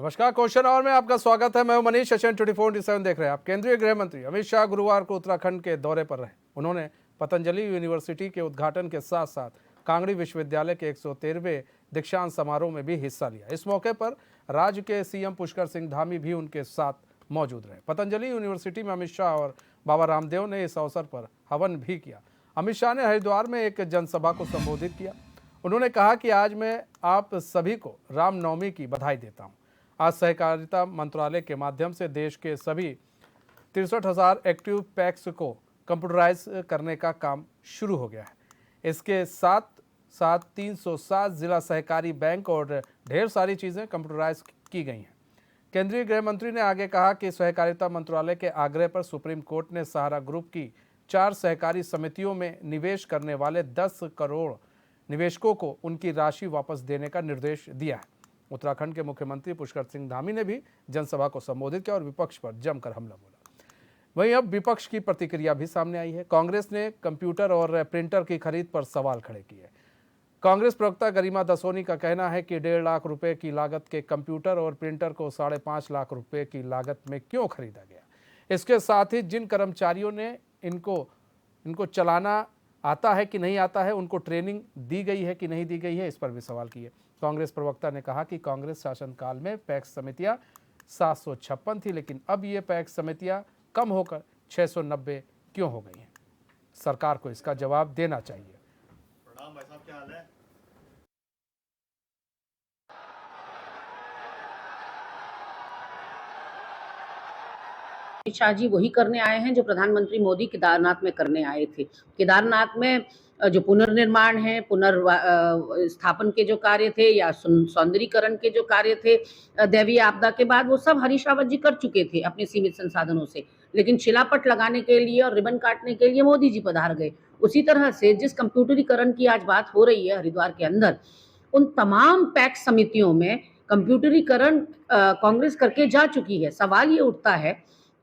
नमस्कार, question our में आपका स्वागत है। मैं हूं मनीष, एशियन 24/7 देख रहे हैं आप। केंद्रीय गृह मंत्री अमित शाह गुरुवार को उत्तराखंड के दौरे पर रहे। उन्होंने पतंजलि यूनिवर्सिटी के उद्घाटन के साथ साथ कांगड़ी विश्वविद्यालय के 113वें दीक्षांत समारोह में भी हिस्सा लिया। इस मौके पर राज्य के सीएम पुष्कर सिंह धामी भी उनके साथ मौजूद रहे। पतंजलि यूनिवर्सिटी में अमित शाह और बाबा रामदेव ने इस अवसर पर हवन भी किया। अमित शाह ने हरिद्वार में एक जनसभा को संबोधित किया। उन्होंने कहा कि आज मैं आप सभी को रामनवमी की बधाई देता हूं। आज सहकारिता मंत्रालय के माध्यम से देश के सभी 63,000 एक्टिव पैक्स को कंप्यूटराइज करने का काम शुरू हो गया है। इसके साथ साथ 307 जिला सहकारी बैंक और ढेर सारी चीज़ें कंप्यूटराइज की गई हैं। केंद्रीय गृह मंत्री ने आगे कहा कि सहकारिता मंत्रालय के आग्रह पर सुप्रीम कोर्ट ने सहारा ग्रुप की 4 सहकारी समितियों में निवेश करने वाले 10 करोड़ निवेशकों को उनकी राशि वापस देने का निर्देश दिया है। उत्तराखंड के मुख्यमंत्री पुष्कर सिंह धामी ने भी जनसभा को संबोधित किया और विपक्ष पर जमकर हमला बोला। वहीं अब विपक्ष की प्रतिक्रिया भी सामने आई है। कांग्रेस ने कंप्यूटर और प्रिंटर की खरीद पर सवाल खड़े किए। कांग्रेस प्रवक्ता गरिमा दसोनी का कहना है कि 1.5 लाख रुपए की लागत के कंप्यूटर और प्रिंटर को 5.5 लाख रुपए की लागत में क्यों खरीदा गया। इसके साथ ही जिन कर्मचारियों ने इनको चलाना आता है कि नहीं आता है, उनको ट्रेनिंग दी गई है कि नहीं दी गई है, इस पर भी सवाल किए। कांग्रेस प्रवक्ता ने कहा कि कांग्रेस शासनकाल में पैक्स समितियां 756 थी, लेकिन अब ये पैक्स समितियां कम होकर 690 क्यों हो गई हैं। सरकार को इसका जवाब देना चाहिए। प्रणाम भाई साहब, क्या हाल है? अमित शाह जी वही करने आए हैं जो प्रधानमंत्री मोदी केदारनाथ में करने आए थे। केदारनाथ में जो पुनर्निर्माण है, स्थापन के जो कार्य थे या सौंदर्यीकरण के जो कार्य थे दैवीय आपदा के बाद, वो सब हरीश रावत जी कर चुके थे अपने सीमित संसाधनों से। लेकिन शिलापट लगाने के लिए और रिबन काटने के लिए मोदी जी पधार गए। उसी तरह से जिस कंप्यूटरीकरण की आज बात हो रही है हरिद्वार के अंदर, उन तमाम पैक्स समितियों में कंप्यूटरीकरण कांग्रेस करके जा चुकी है। सवाल ये उठता है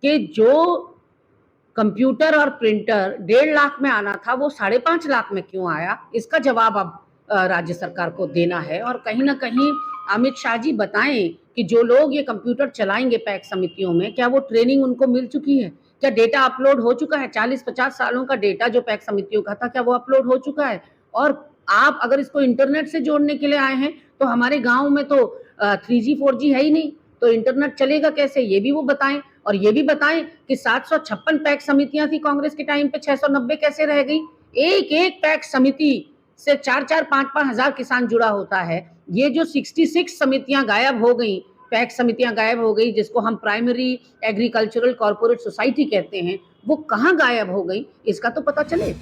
कि जो कंप्यूटर और प्रिंटर 1.5 लाख में आना था, वो 5.5 लाख में क्यों आया, इसका जवाब अब राज्य सरकार को देना है। और कहीं ना कहीं अमित शाह जी बताएं कि जो लोग ये कंप्यूटर चलाएंगे पैक्स समितियों में, क्या वो ट्रेनिंग उनको मिल चुकी है, क्या डेटा अपलोड हो चुका है। 40-50 सालों का डेटा जो पैक्स समितियों का था, क्या वो अपलोड हो चुका है। और आप अगर इसको इंटरनेट से जोड़ने के लिए आए हैं, तो हमारे गाँव में तो 3G 4G है ही नहीं, तो इंटरनेट चलेगा कैसे, ये भी वो बताएं। और ये भी बताएं कि 756 पैक्स समितियां थी कांग्रेस के टाइम पे, 690 कैसे रह गई। एक एक पैक्स समिति से 4-4, 5-5 हजार किसान जुड़ा होता है। ये जो 66 समितियां गायब हो गई, पैक्स समितियां गायब हो गई, जिसको हम प्राइमरी एग्रीकल्चरल कॉर्पोरेट सोसाइटी कहते हैं, वो कहाँ गायब हो गई, इसका तो पता चले।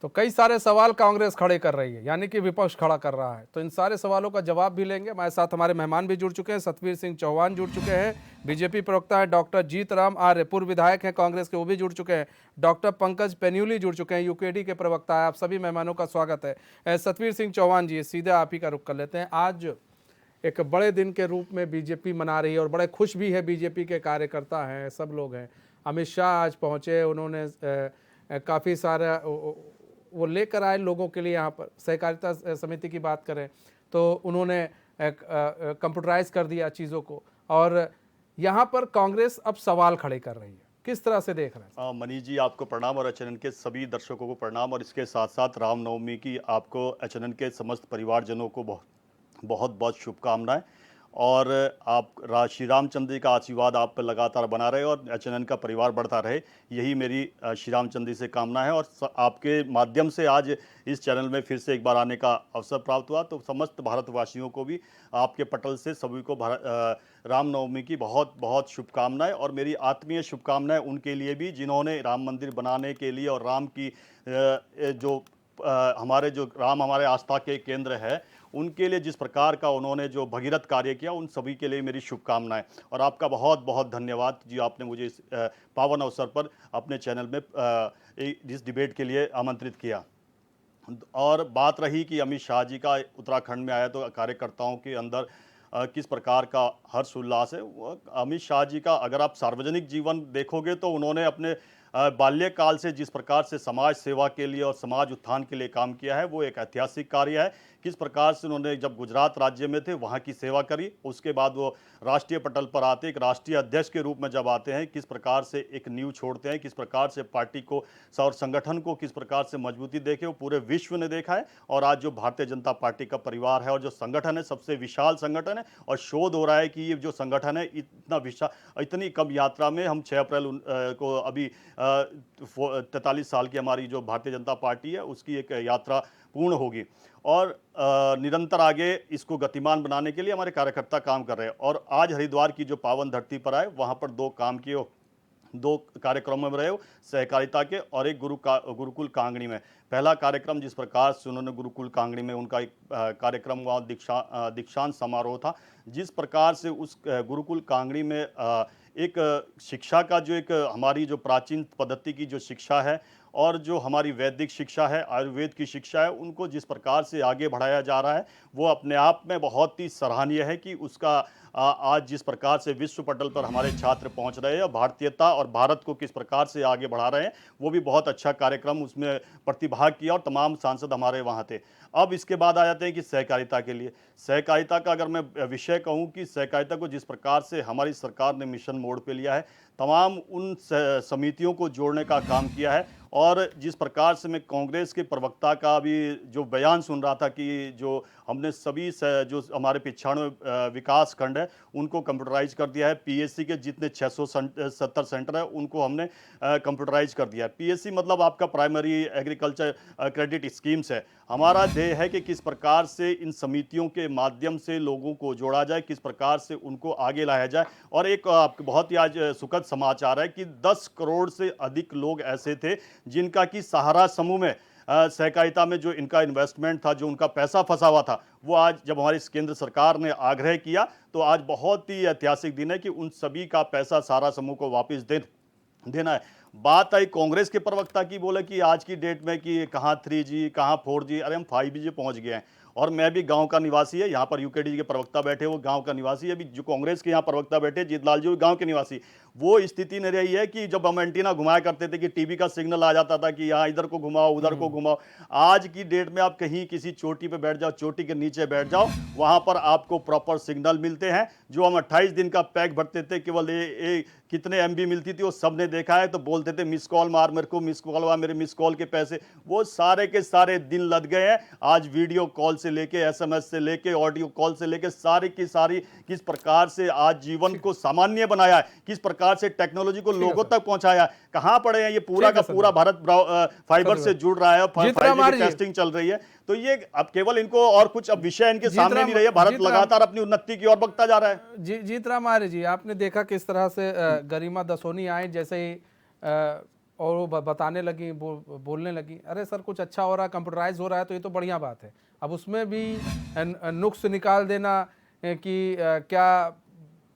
तो कई सारे सवाल कांग्रेस खड़े कर रही है, यानी कि विपक्ष खड़ा कर रहा है। तो इन सारे सवालों का जवाब भी लेंगे। हमारे साथ हमारे मेहमान भी जुड़ चुके हैं। सतवीर सिंह चौहान जुड़ चुके हैं, बीजेपी प्रवक्ता है। डॉक्टर जीतराम आर्य पूर्व विधायक हैं कांग्रेस के, वो भी जुड़ चुके हैं। डॉक्टर पंकज पेन्यूली जुड़ चुके हैं, यूकेडी के प्रवक्ता है। आप सभी मेहमानों का स्वागत है। सतवीर सिंह चौहान जी, सीधे आप ही का रुख कर लेते हैं। आज एक बड़े दिन के रूप में बीजेपी मना रही है और बड़े खुश भी है, बीजेपी के कार्यकर्ता हैं, सब लोग हैं। अमित शाह आज पहुँचे, उन्होंने काफ़ी सारा वो लेकर आए लोगों के लिए। यहाँ पर सहकारिता समिति की बात करें तो उन्होंने कंप्यूटराइज कर दिया चीज़ों को, और यहाँ पर कांग्रेस अब सवाल खड़े कर रही है। किस तरह से देख रहे हैं? मनीष जी, आपको प्रणाम और एचएनएन के सभी दर्शकों को प्रणाम, और इसके साथ साथ रामनवमी की आपको एचएनएन के समस्त परिवारजनों को बहुत बहुत शुभकामनाएं। और आप श्री रामचंद्र जी का आशीर्वाद आप पर लगातार बना रहे और एचएनएन का परिवार बढ़ता रहे, यही मेरी श्री रामचंद्र जी से कामना है। और आपके माध्यम से आज इस चैनल में फिर से एक बार आने का अवसर प्राप्त हुआ, तो समस्त भारतवासियों को भी आपके पटल से सभी को रामनवमी की बहुत बहुत शुभकामनाएं। और मेरी आत्मीय शुभकामनाएं उनके लिए भी जिन्होंने राम मंदिर बनाने के लिए और राम की राम हमारे आस्था के केंद्र है, उनके लिए जिस प्रकार का उन्होंने जो भगीरथ कार्य किया, उन सभी के लिए मेरी शुभकामनाएं। और आपका बहुत बहुत धन्यवाद जी, आपने मुझे इस पावन अवसर पर अपने चैनल में इस डिबेट के लिए आमंत्रित किया। और बात रही कि अमित शाह जी का उत्तराखंड में आया तो कार्यकर्ताओं के अंदर किस प्रकार का हर्ष उल्लास है। अमित शाह जी का अगर आप सार्वजनिक जीवन देखोगे तो उन्होंने अपने बाल्यकाल से जिस प्रकार से समाज सेवा के लिए और समाज उत्थान के लिए काम किया है, वो एक ऐतिहासिक कार्य है। किस प्रकार से उन्होंने जब गुजरात राज्य में थे वहाँ की सेवा करी, उसके बाद वो राष्ट्रीय पटल पर आते, एक राष्ट्रीय अध्यक्ष के रूप में जब आते हैं, किस प्रकार से एक नींव छोड़ते हैं, किस प्रकार से पार्टी को और संगठन को किस प्रकार से मजबूती देके वो पूरे विश्व ने देखा है। और आज जो भारतीय जनता पार्टी का परिवार है और जो संगठन है, सबसे विशाल संगठन है, और शोध हो रहा है कि ये जो संगठन है इतना विशाल, इतनी कम यात्रा में, हम 6 अप्रैल को अभी 43 साल की हमारी जो भारतीय जनता पार्टी है उसकी एक यात्रा पूर्ण होगी, और निरंतर आगे इसको गतिमान बनाने के लिए हमारे कार्यकर्ता काम कर रहे हैं। और आज हरिद्वार की जो पावन धरती पर आए, वहाँ पर दो कार्यक्रमों में रहे हो, सहकारिता के, और एक गुरुकुल कांगड़ी में। पहला कार्यक्रम जिस प्रकार से उन्होंने गुरुकुल कांगड़ी में उनका एक कार्यक्रम हुआ, दीक्षांत समारोह था, जिस प्रकार से उस गुरुकुल कांगड़ी में एक शिक्षा का जो एक हमारी जो प्राचीन पद्धति की जो शिक्षा है और जो हमारी वैदिक शिक्षा है, आयुर्वेद की शिक्षा है, उनको जिस प्रकार से आगे बढ़ाया जा रहा है, वो अपने आप में बहुत ही सराहनीय है कि उसका आज जिस प्रकार से विश्व पटल पर हमारे छात्र पहुंच रहे हैं, भारतीयता और भारत को किस प्रकार से आगे बढ़ा रहे हैं, वो भी बहुत अच्छा कार्यक्रम, उसमें प्रतिभाग किया और तमाम सांसद हमारे वहाँ थे। अब इसके बाद आ जाते हैं कि सहकारिता के लिए। सहकारिता का अगर मैं विषय कहूँ कि सहकारिता को जिस प्रकार से हमारी सरकार ने मिशन मोड पे लिया है, तमाम उन समितियों को जोड़ने का काम किया है। और जिस प्रकार से मैं कांग्रेस के प्रवक्ता का भी जो बयान सुन रहा था कि जो हमने सभी जो हमारे 95 विकास खंड है उनको कंप्यूटराइज कर दिया है, पीएससी के जितने 670 सेंटर है उनको हमने कंप्यूटराइज कर दिया है। पीएससी मतलब आपका प्राइमरी एग्रीकल्चर क्रेडिट स्कीम्स है। हमारा ध्येय है कि किस प्रकार से इन समितियों के माध्यम से लोगों को जोड़ा जाए, किस प्रकार से उनको आगे लाया जाए। और एक बहुत ही आज सुखद समाचार है कि 10 करोड़ से अधिक लोग ऐसे थे जिनका कि सहारा समूह में सहकारिता में जो इनका इन्वेस्टमेंट था, जो उनका पैसा फंसा हुआ था, वो आज जब हमारी केंद्र सरकार ने आग्रह किया तो आज बहुत ही ऐतिहासिक दिन है कि उन सभी का पैसा सहारा समूह को वापस देना है। बात आई कांग्रेस के प्रवक्ता की, बोले कि आज की डेट में कि कहाँ 3G कहाँ 4G, अरे हम 5G पहुंच गए हैं। और मैं भी गांव का निवासी है, यहाँ पर यूकेडी के प्रवक्ता बैठे वो गांव का निवासी है, अभी जो कांग्रेस के यहाँ प्रवक्ता बैठे जीतलाल जी वो गांव के निवासी। वो स्थिति नहीं रही है कि जब हम एंटीना घुमाया करते थे कि टीवी का सिग्नल आ जाता था कि यहाँ इधर को घुमाओ उधर को घुमाओ। आज की डेट में आप कहीं किसी चोटी पे बैठ जाओ, चोटी के नीचे बैठ जाओ, वहां पर आपको प्रॉपर सिग्नल मिलते हैं। जो हम 28 दिन का पैक भरते थे, केवल कितने MB मिलती थी वो सबने देखा है, तो बोलते थे मिस कॉल मार मेरे को, मिस कॉल हुआ, मेरे मिस कॉल के पैसे, वो सारे के सारे दिन लद गए हैं। आज वीडियो कॉल से लेके SMS से लेके ऑडियो कॉल से लेके सारी की सारी किस प्रकार से आज जीवन को सामान्य बनाया है, किस प्रकार से टेक्नोलॉजी को लोगों तक पहुंचाया है। कहां पड़े हैं ये पूरा का पूरा भारत फाइबर से जुड़ रहा है, 5G की टेस्टिंग चल रही है। तो ये अब केवल इनको और कुछ अब विषय इनके सामने नहीं रही है, भारत लगातार अपनी उन्नति की ओर बढ़ता जा रहा है। जीत राम आर्य जी, आपने देखा किस तरह से गरिमा दसोनी आए, जैसे ही और वो बताने लगी, बोलने लगी, अरे सर कुछ अच्छा हो रहा है, कंप्यूटराइज हो रहा है तो ये तो बढ़िया बात है। अब उसमें भी नुक्स निकाल देना कि क्या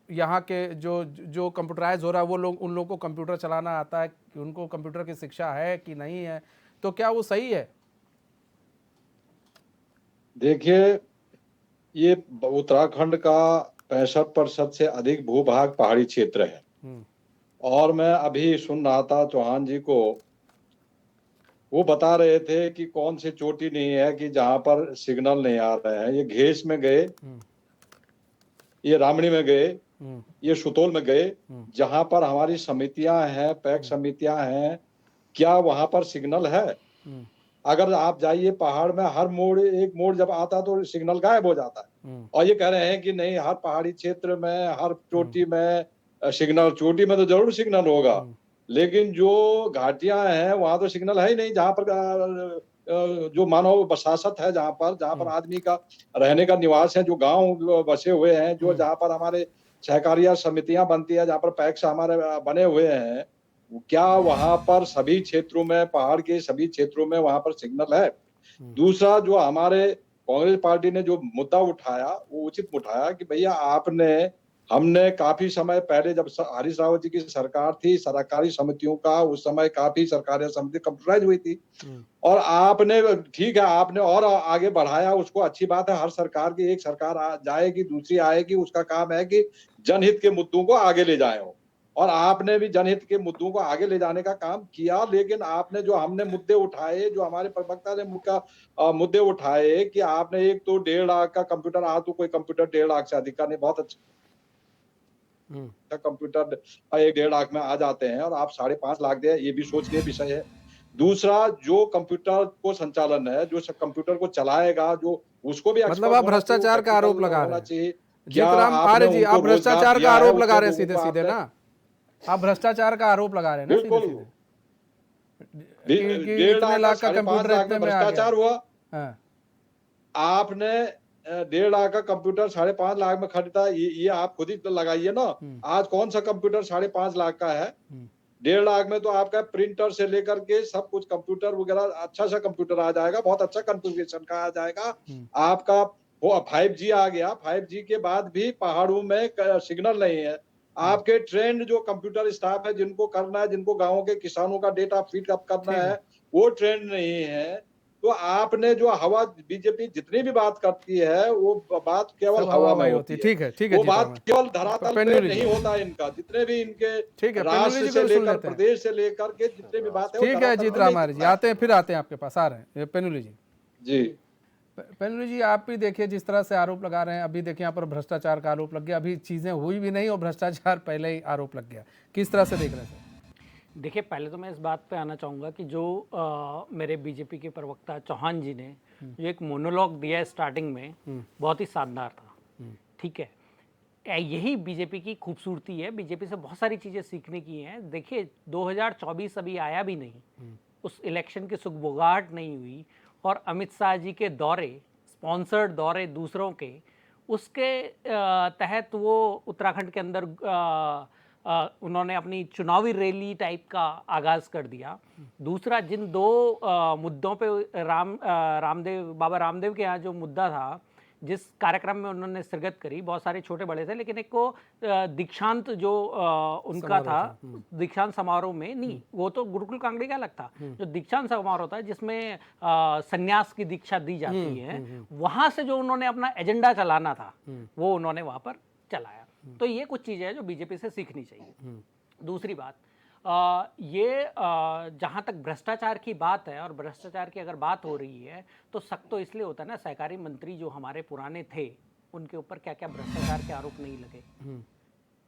यहाँ के जो कंप्यूटराइज हो रहा है वो लोग, उन लोगों को कंप्यूटर चलाना आता है, कि उनको कंप्यूटर की शिक्षा है कि नहीं है, तो क्या वो सही है? देखिए, ये उत्तराखंड का 65% से अधिक भूभाग पहाड़ी क्षेत्र है। और मैं अभी सुन रहा था चौहान जी को, वो बता रहे थे कि कौन सी चोटी नहीं है कि जहां पर सिग्नल नहीं आ रहे हैं। ये घेस में गए, ये रामणी में गए, ये सुतोल में गए, जहां पर हमारी समितियां हैं, पैक समितियां हैं, क्या वहां पर सिग्नल है? अगर आप जाइए पहाड़ में, हर मोड़, एक मोड़ जब आता तो सिग्नल गायब हो जाता है। और ये कह रहे हैं कि नहीं, हर पहाड़ी क्षेत्र में, हर चोटी में सिग्नल, चोटी में तो जरूर सिग्नल होगा, लेकिन जो घाटियां हैं वहां तो सिग्नल है ही नहीं। जहां पर जो मानव बसासत है, जहां पर आदमी का रहने का निवास है, जो गांव बसे हुए हैं, जो जहां पर हमारे सहकारिता समितियां बनती है, जहां पर पैक्स हमारे बने हुए हैं, क्या वहां पर सभी क्षेत्रों में, पहाड़ के सभी क्षेत्रों में वहां पर सिग्नल है? दूसरा, जो हमारे कांग्रेस पार्टी ने जो मुद्दा उठाया वो उचित उठाया कि भैया हमने काफी समय पहले, जब हरीश रावत जी की सरकार थी, सरकारी समितियों का उस समय काफी सरकारी समिति कंप्यूटराइज हुई थी, और आपने, ठीक है, आपने और आगे बढ़ाया उसको, अच्छी बात है। हर सरकार की, एक सरकार जाएगी दूसरी आएगी, उसका काम है कि जनहित के मुद्दों को आगे ले जाए हो। और आपने भी जनहित के मुद्दों को आगे ले जाने का काम किया। लेकिन आपने जो हमने मुद्दे उठाए, जो हमारे प्रवक्ता ने मुद्दे उठाए कि आपने एक तो 1.5 लाख का कंप्यूटर, आज तो कोई कंप्यूटर 1.5 लाख से अधिक का नहीं, बहुत अच्छा कंप्यूटर 1.5 लाख में आ जाते हैं और आप 5.5 लाख दे, ये भी सोचनीय विषय है। दूसरा, जो कंप्यूटर को संचालन है, जो कंप्यूटर को चलाएगा, जो उसको भी मतलब आप भ्रष्टाचार का आरोप लगा रहे हैं। जीतराम आर्य जी, आप भ्रष्टाचार का आरोप लगा रहे हैं सीधे सीधे ना, आप भ्रष्टाचाचार का आरोप लगा रहे हैं ना सीधे सीधे, 1.5 लाख का कंप्यूटर इतने में भ्रष्टाचार हुआ। हाँ। आपने 1.5 लाख का कंप्यूटर 5.5 लाख में खरीदा, ये आप खुद ही लगाइए ना। आज कौन सा कंप्यूटर 5.5 लाख का है? 1.5 लाख में तो आपका प्रिंटर से लेकर के सब कुछ, कंप्यूटर वगैरह, अच्छा सा कंप्यूटर आ जाएगा, बहुत अच्छा कॉन्फ़िगरेशन का आ जाएगा। आपका वो 5G आ गया, 5G के बाद भी पहाड़ों में सिग्नल नहीं है। आपके ट्रेंड जो कंप्यूटर स्टाफ है, जिनको करना है, जिनको गांवों के किसानों का डेटा फीड अप करना है, वो ट्रेंड नहीं है। तो आपने जो हवा, बीजेपी जितनी भी बात करती है, वो बात केवल हवा में होती है। ठीक है, वो बात केवल धरातल पे नहीं होता इनका। जितने भी इनके राष्ट्र से लेकर प्रदेश से लेकर के जितने भी बात है, ठीक है जीतराम आर्य जी, आते हैं, फिर आते हैं आपके पास, आ रहे हैं पेनुली जी। जी पेनुली जी, आप भी देखिए जिस तरह से आरोप लगा रहे हैं, अभी देखिए यहाँ पर भ्रष्टाचार का आरोप लग गया, अभी चीजें हुई भी नहीं और भ्रष्टाचार पहले ही आरोप लग गया, किस तरह से देख रहे हैं? देखिए, पहले तो मैं इस बात पे आना चाहूँगा कि जो मेरे बीजेपी के प्रवक्ता चौहान जी ने जो एक मोनोलॉग दिया है स्टार्टिंग में, बहुत ही शानदार था। ठीक है, यही बीजेपी की खूबसूरती है। बीजेपी से बहुत सारी चीज़ें सीखने की हैं। देखिए, 2024 अभी आया भी नहीं, उस इलेक्शन की सुगबुगाहट नहीं हुई, और अमित शाह जी के दौरे, स्पॉन्सर्ड दौरे दूसरों के, उसके तहत वो उत्तराखंड के अंदर उन्होंने अपनी चुनावी रैली टाइप का आगाज़ कर दिया। दूसरा, जिन दो मुद्दों पे बाबा रामदेव के यहाँ जो मुद्दा था, जिस कार्यक्रम में उन्होंने शिरकत करी, बहुत सारे छोटे बड़े थे, लेकिन एक को दीक्षांत जो उनका था, दीक्षांत समारोह में नहीं, वो तो गुरुकुल कांगड़ी का अलग था, जो दीक्षांत समारोह था जिसमें संन्यास की दीक्षा दी जाती है, वहां से जो उन्होंने अपना एजेंडा चलाना था, वो उन्होंने वहां पर चलाया। तो ये कुछ चीज़ें हैं जो बीजेपी से सीखनी चाहिए। दूसरी बात, जहाँ तक भ्रष्टाचार की बात है, और भ्रष्टाचार की अगर बात हो रही है, तो शक तो इसलिए होता है ना, सहकारी मंत्री जो हमारे पुराने थे, उनके ऊपर क्या क्या भ्रष्टाचार के आरोप नहीं लगे।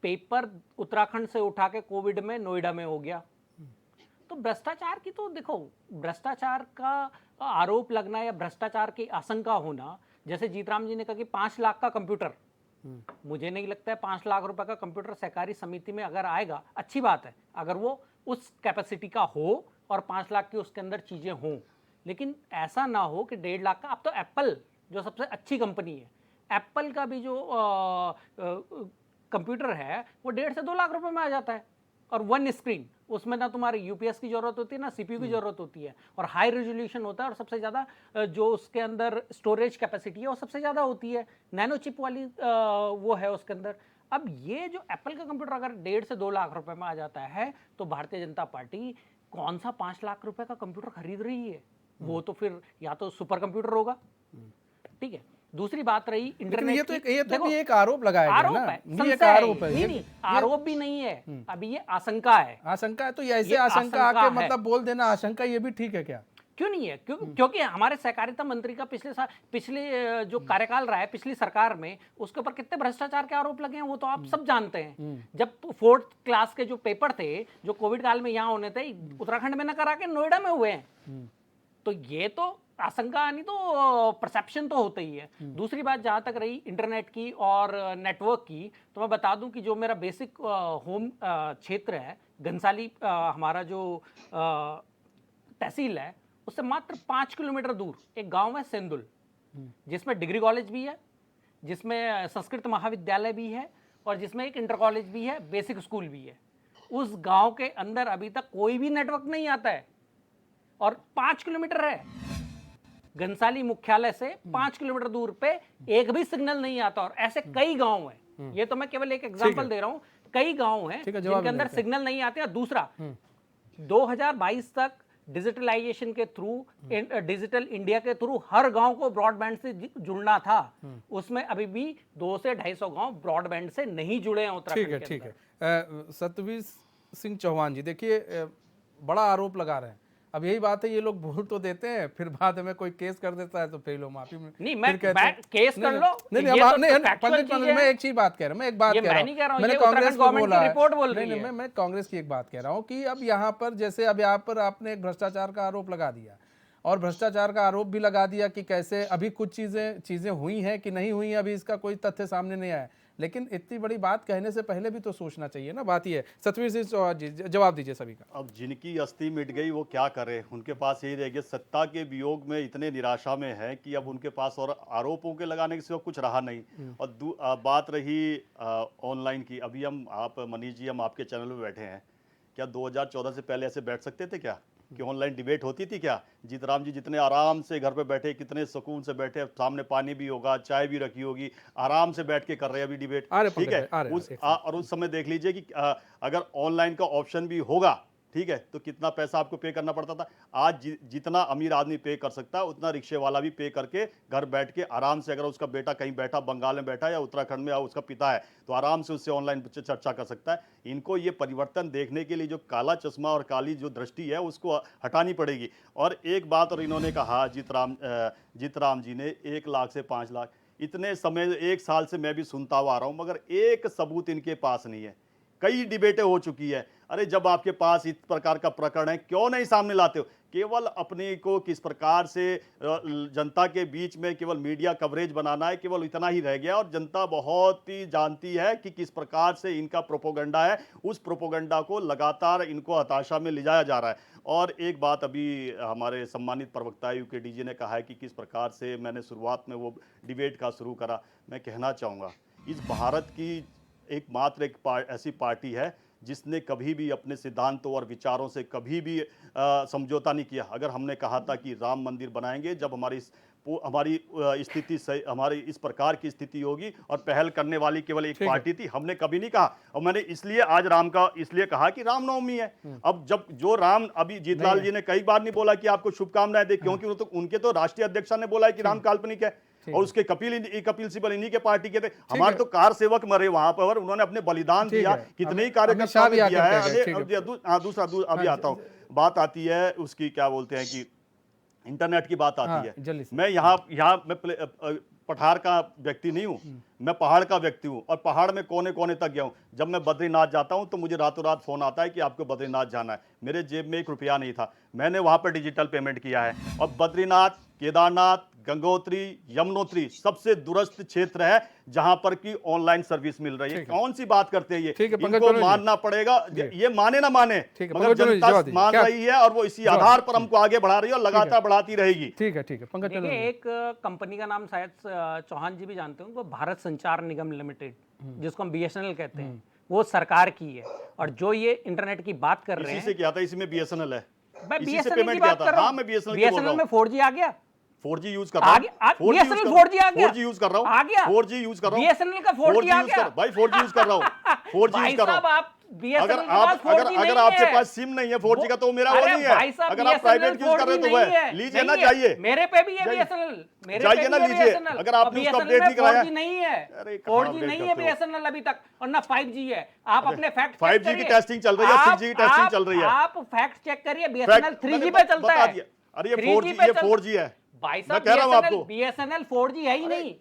पेपर उत्तराखंड से उठा के कोविड में नोएडा में हो गया। तो भ्रष्टाचार की तो देखो, भ्रष्टाचार का आरोप लगना या भ्रष्टाचार की आशंका होना, जैसे जीतराम जी ने कहा कि 5 लाख का कंप्यूटर, मुझे नहीं लगता है 5 लाख रुपए का कंप्यूटर सहकारी समिति में अगर आएगा, अच्छी बात है अगर वो उस कैपेसिटी का हो और 5 लाख की उसके अंदर चीजें हों, लेकिन ऐसा ना हो कि 1.5 लाख का। अब तो एप्पल जो सबसे अच्छी कंपनी है, एप्पल का भी जो कंप्यूटर है वो 1.5 से 2 लाख रुपए में आ जाता है, और 1 स्क्रीन, उसमें ना तुम्हारी यूपीएस की जरूरत होती है ना सीपीयू की जरूरत होती है, और हाई रेजोल्यूशन होता है, और सबसे ज़्यादा जो उसके अंदर स्टोरेज कैपेसिटी है वो सबसे ज़्यादा होती है, नैनो चिप वाली वो है उसके अंदर। अब ये जो एप्पल का कंप्यूटर अगर 1.5 से 2 लाख रुपए में आ जाता है, तो भारतीय जनता पार्टी कौन सा 5 लाख रुपए का कंप्यूटर खरीद रही है? वो तो फिर या तो सुपर कंप्यूटर होगा। ठीक है, दूसरी बात रही इंटरनेट, ये तो भी एक आरोप लगाया गया ना, ये एक आरोप है, नहीं आरोप भी नहीं है, अभी ये आशंका है। आशंका है, तो ये ऐसे आशंका आके मतलब बोल देना आशंका, ये भी ठीक है क्या? क्यों नहीं है? क्योंकि हमारे सहकारिता मंत्री का पिछले जो कार्यकाल रहा है पिछली सरकार में, उसके ऊपर कितने भ्रष्टाचार के आरोप लगे हैं वो तो आप सब जानते हैं। जब 4th क्लास के जो पेपर थे जो कोविड काल में यहाँ होने थे, उत्तराखंड में न करा के नोएडा में हुए हैं। तो ये तो आशंका नहीं तो परसेप्शन तो होता ही है। दूसरी बात, जहाँ तक रही इंटरनेट की और नेटवर्क की, तो मैं बता दूं कि जो मेरा बेसिक होम क्षेत्र है घनसाली, हमारा जो तहसील है, उससे मात्र 5 किलोमीटर दूर एक गांव है सेंदुल, जिसमें डिग्री कॉलेज भी है, जिसमें संस्कृत महाविद्यालय भी है, और जिसमें एक इंटर कॉलेज भी है, बेसिक स्कूल भी है। उस गांव के अंदर अभी तक कोई भी नेटवर्क नहीं आता है, और 5 किलोमीटर है घनसाली मुख्यालय से 5 किलोमीटर दूर पे एक भी सिग्नल नहीं आता। और ऐसे कई गांव हैं, ये तो मैं केवल एक एग्जांपल दे रहा हूं, कई गांव हैं जिनके अंदर सिग्नल नहीं आते हैं। दूसरा, 2022 तक डिजिटलाइजेशन के थ्रू, डिजिटल इंडिया के थ्रू हर गांव को ब्रॉडबैंड से जुड़ना था। उसमें अभी भी 200 से 250 गांव ब्रॉडबैंड से नहीं जुड़े हैं उत्तराखंड के ठीक अंदर। है। सतवीर सिंह चौहान जी, देखिए बड़ा आरोप लगा रहे हैं। अब यही बात है, ये लोग बोल तो देते हैं, फिर बाद में कोई केस कर देता है तो फिर लोग माफी में नहीं, फिर कहते हैं केस कर लो, नहीं ये नहीं, तो अब नहीं factual पंकज चीज़ है। मैं एक चीज बात कह रहा हूँ, मैं एक बात ये कह मैं रहा नहीं कह रहा हूँ, हूँ, मैंने ये कांग्रेस उत्तराखंड को गवर्नमेंट बोला की है। रिपोर्ट बोल नहीं रही नहीं, है। मैं कांग्रेस की एक बात कह रहा हूँ कि अब यहाँ पर जैसे अब यहाँ पर आपने एक भ्रष्टाचार का आरोप लगा दिया, और भ्रष्टाचार का आरोप भी लगा दिया कि कैसे अभी कुछ चीजें हुई हैं कि नहीं हुई हैं, अभी इसका कोई तथ्य सामने नहीं आया, लेकिन इतनी बड़ी बात कहने से पहले भी तो सोचना चाहिए ना। बात ये है। सतवीर सिंह चौहान जी, जवाब दीजिए सभी का। अब जिनकी अस्थि मिट गई वो क्या करे, उनके पास यही रह गया, सत्ता के वियोग में इतने निराशा में है कि अब उनके पास और आरोपों के लगाने के सिवा कुछ रहा नहीं। और बात रही ऑनलाइन की, अभी आप मनीष जी, हम आपके चैनल पे बैठे हैं, क्या 2014 से पहले ऐसे बैठ सकते थे क्या कि ऑनलाइन डिबेट होती थी क्या? जीतराम जी जितने आराम से घर पे बैठे, कितने सुकून से बैठे, सामने पानी भी होगा, चाय भी रखी होगी, आराम से बैठ के कर रहे हैं अभी डिबेट, ठीक है। और उस समय देख लीजिए कि अगर ऑनलाइन का ऑप्शन भी होगा, ठीक है, तो कितना पैसा आपको पे करना पड़ता था। आज जितना अमीर आदमी पे कर सकता है उतना रिक्शे वाला भी पे करके घर बैठ के आराम से, अगर उसका बेटा कहीं बैठा, बंगाल में बैठा या उत्तराखंड में, या उसका पिता है, तो आराम से उससे ऑनलाइन चर्चा कर सकता है। इनको ये परिवर्तन देखने के लिए जो काला चश्मा और काली जो दृष्टि है उसको हटानी पड़ेगी। और एक बात और इन्होंने कहा, जीतराम जी ने 1 लाख से 5 लाख, इतने समय 1 साल से मैं भी सुनता हुआ आ रहा हूँ, मगर एक सबूत इनके पास नहीं है। कई डिबेटें हो चुकी है, अरे जब आपके पास इस प्रकार का प्रकरण है क्यों नहीं सामने लाते हो? केवल अपने को किस प्रकार से जनता के बीच में केवल मीडिया कवरेज बनाना है, केवल इतना ही रह गया। और जनता बहुत ही जानती है कि किस प्रकार से इनका प्रोपोगंडा है, उस प्रोपोगंडा को लगातार इनको हताशा में ले जाया जा रहा है। और एक बात अभी हमारे सम्मानित प्रवक्ता यूके डीजी ने कहा है कि किस प्रकार से मैंने शुरुआत में वो डिबेट का शुरू करा। मैं कहना चाहूँगा, इस भारत की एकमात्र ऐसी पार्टी है जिसने कभी भी अपने सिद्धांतों और विचारों से कभी भी समझौता नहीं किया। अगर हमने कहा था कि राम मंदिर बनाएंगे, जब हमारी स्थिति सही, हमारी इस प्रकार की स्थिति होगी, और पहल करने वाली केवल एक पार्टी थी, हमने कभी नहीं कहा। और मैंने इसलिए आज राम का इसलिए कहा कि रामनवमी है। अब जब जो राम, अभी जीतलाल जी ने कई बार नहीं बोला कि आपको शुभकामनाएं दे, क्योंकि उनके तो राष्ट्रीय अध्यक्ष ने बोला है कि राम काल्पनिक है, और उसके कपिल सिब्बल इन्हीं के पार्टी के थे। हमारे तो कार सेवक मरे वहां पर, उन्होंने अपने बलिदान दिया, कितने ही कार्यकर्ताओं ने दिया है। दूसरा अभी आता हूँ, बात आती है उसकी, क्या बोलते हैं कि इंटरनेट की बात आती है। मैं यहाँ मैं पठार का व्यक्ति नहीं हूँ, मैं पहाड़ का व्यक्ति हूँ, और पहाड़ में कोने कोने तक गया हूँ। जब मैं बद्रीनाथ जाता हूँ तो मुझे रातों रात फोन आता है कि आपको बद्रीनाथ जाना है। मेरे जेब में 1 रुपया नहीं था, मैंने वहां पर डिजिटल पेमेंट किया है। और बद्रीनाथ, केदारनाथ, गंगोत्री, यमुनोत्री सबसे दूरस्थ क्षेत्र है जहां पर की ऑनलाइन सर्विस मिल रही है। कौन सी बात करते हैं ये? इनको मानना पड़ेगा, ये माने ना माने, मगर जनता मान रही है, और वो इसी आधार पर हमको आगे बढ़ा रही है और लगातार बढ़ाती रहेगी। ठीक है पंकज, एक कंपनी का नाम शायद चौहान जी भी जानते हो, वो भारत संचार निगम लिमिटेड, जिसको हम BSNL कहते हैं, वो सरकार की है। और जो ये इंटरनेट की बात कर रहे हैं, इसी से क्या था, इसी में BSNL है, मैं इसी से BSNL पेमेंट की बात कर रहा हूं। मैं BSNL में 4G आ गया, 4G यूज कर रहा हूं, BSNL 4G आ गया, 4G यूज कर रहा हूं, आ गया, 4G यूज कर रहा हूं, BSNL का 4G आ गया भाई, 4G यूज कर रहा हूं, 4G यूज कर रहा हूं। अगर आपके पास सिम नहीं है 4G का, तो मेरा वो नहीं है। अगर आप प्राइवेट यूज कर रहे हो तो वह लीजिए ना, चाहिए, मेरे पे भी है BSNL, जाइए ना, लीजिए। अगर आपने उसको अपडेट नहीं कराया, 4G नहीं है, 4G नहीं है BSNL अभी तक, और ना 5G है। आप अपने फैक्ट 5G की टेस्टिंग चल रही है, 6G की टेस्टिंग चल रही है, आप फैक्ट चेक करिए, BSNL 3G पे चलता है। अरे ये 4G है भाई मैं कह रहा हूं आपको, BSNL 4G है ही नहीं।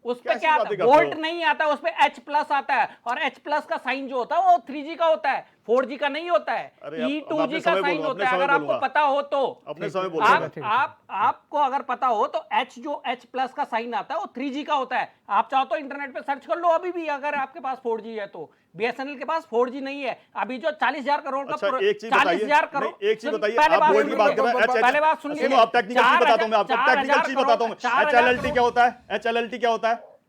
उस पे क्या आता है? वोल्ट नहीं आता, उस पे H+ आता है, और H+ का साइन जो होता है वो 3G का होता है, 4G का नहीं होता है, E2G का साइन होता है। अगर आपको पता हो तो अपने समय बोलूंगा। आपको अगर पता हो तो जो H+ का साइन आता है वो 3G का होता है। आप चाहो तो इंटरनेट पे सर्च कर लो अभी भी, अगर आपके पास 4G है तो। BSNL के पास 4G नहीं है। अभी जो 40,000 करोड़ का, 40,000 करोड़, एक चीज बताइए, पहले आप बोर्ड की बात कर रहे हैं, पहले बात सुनिए, आप टेक्निकल चीज बताता हूं, मैं आपको टेक्निकल चीज बताता हूं। HLLT क्या होता है? HLLT क्या होता है?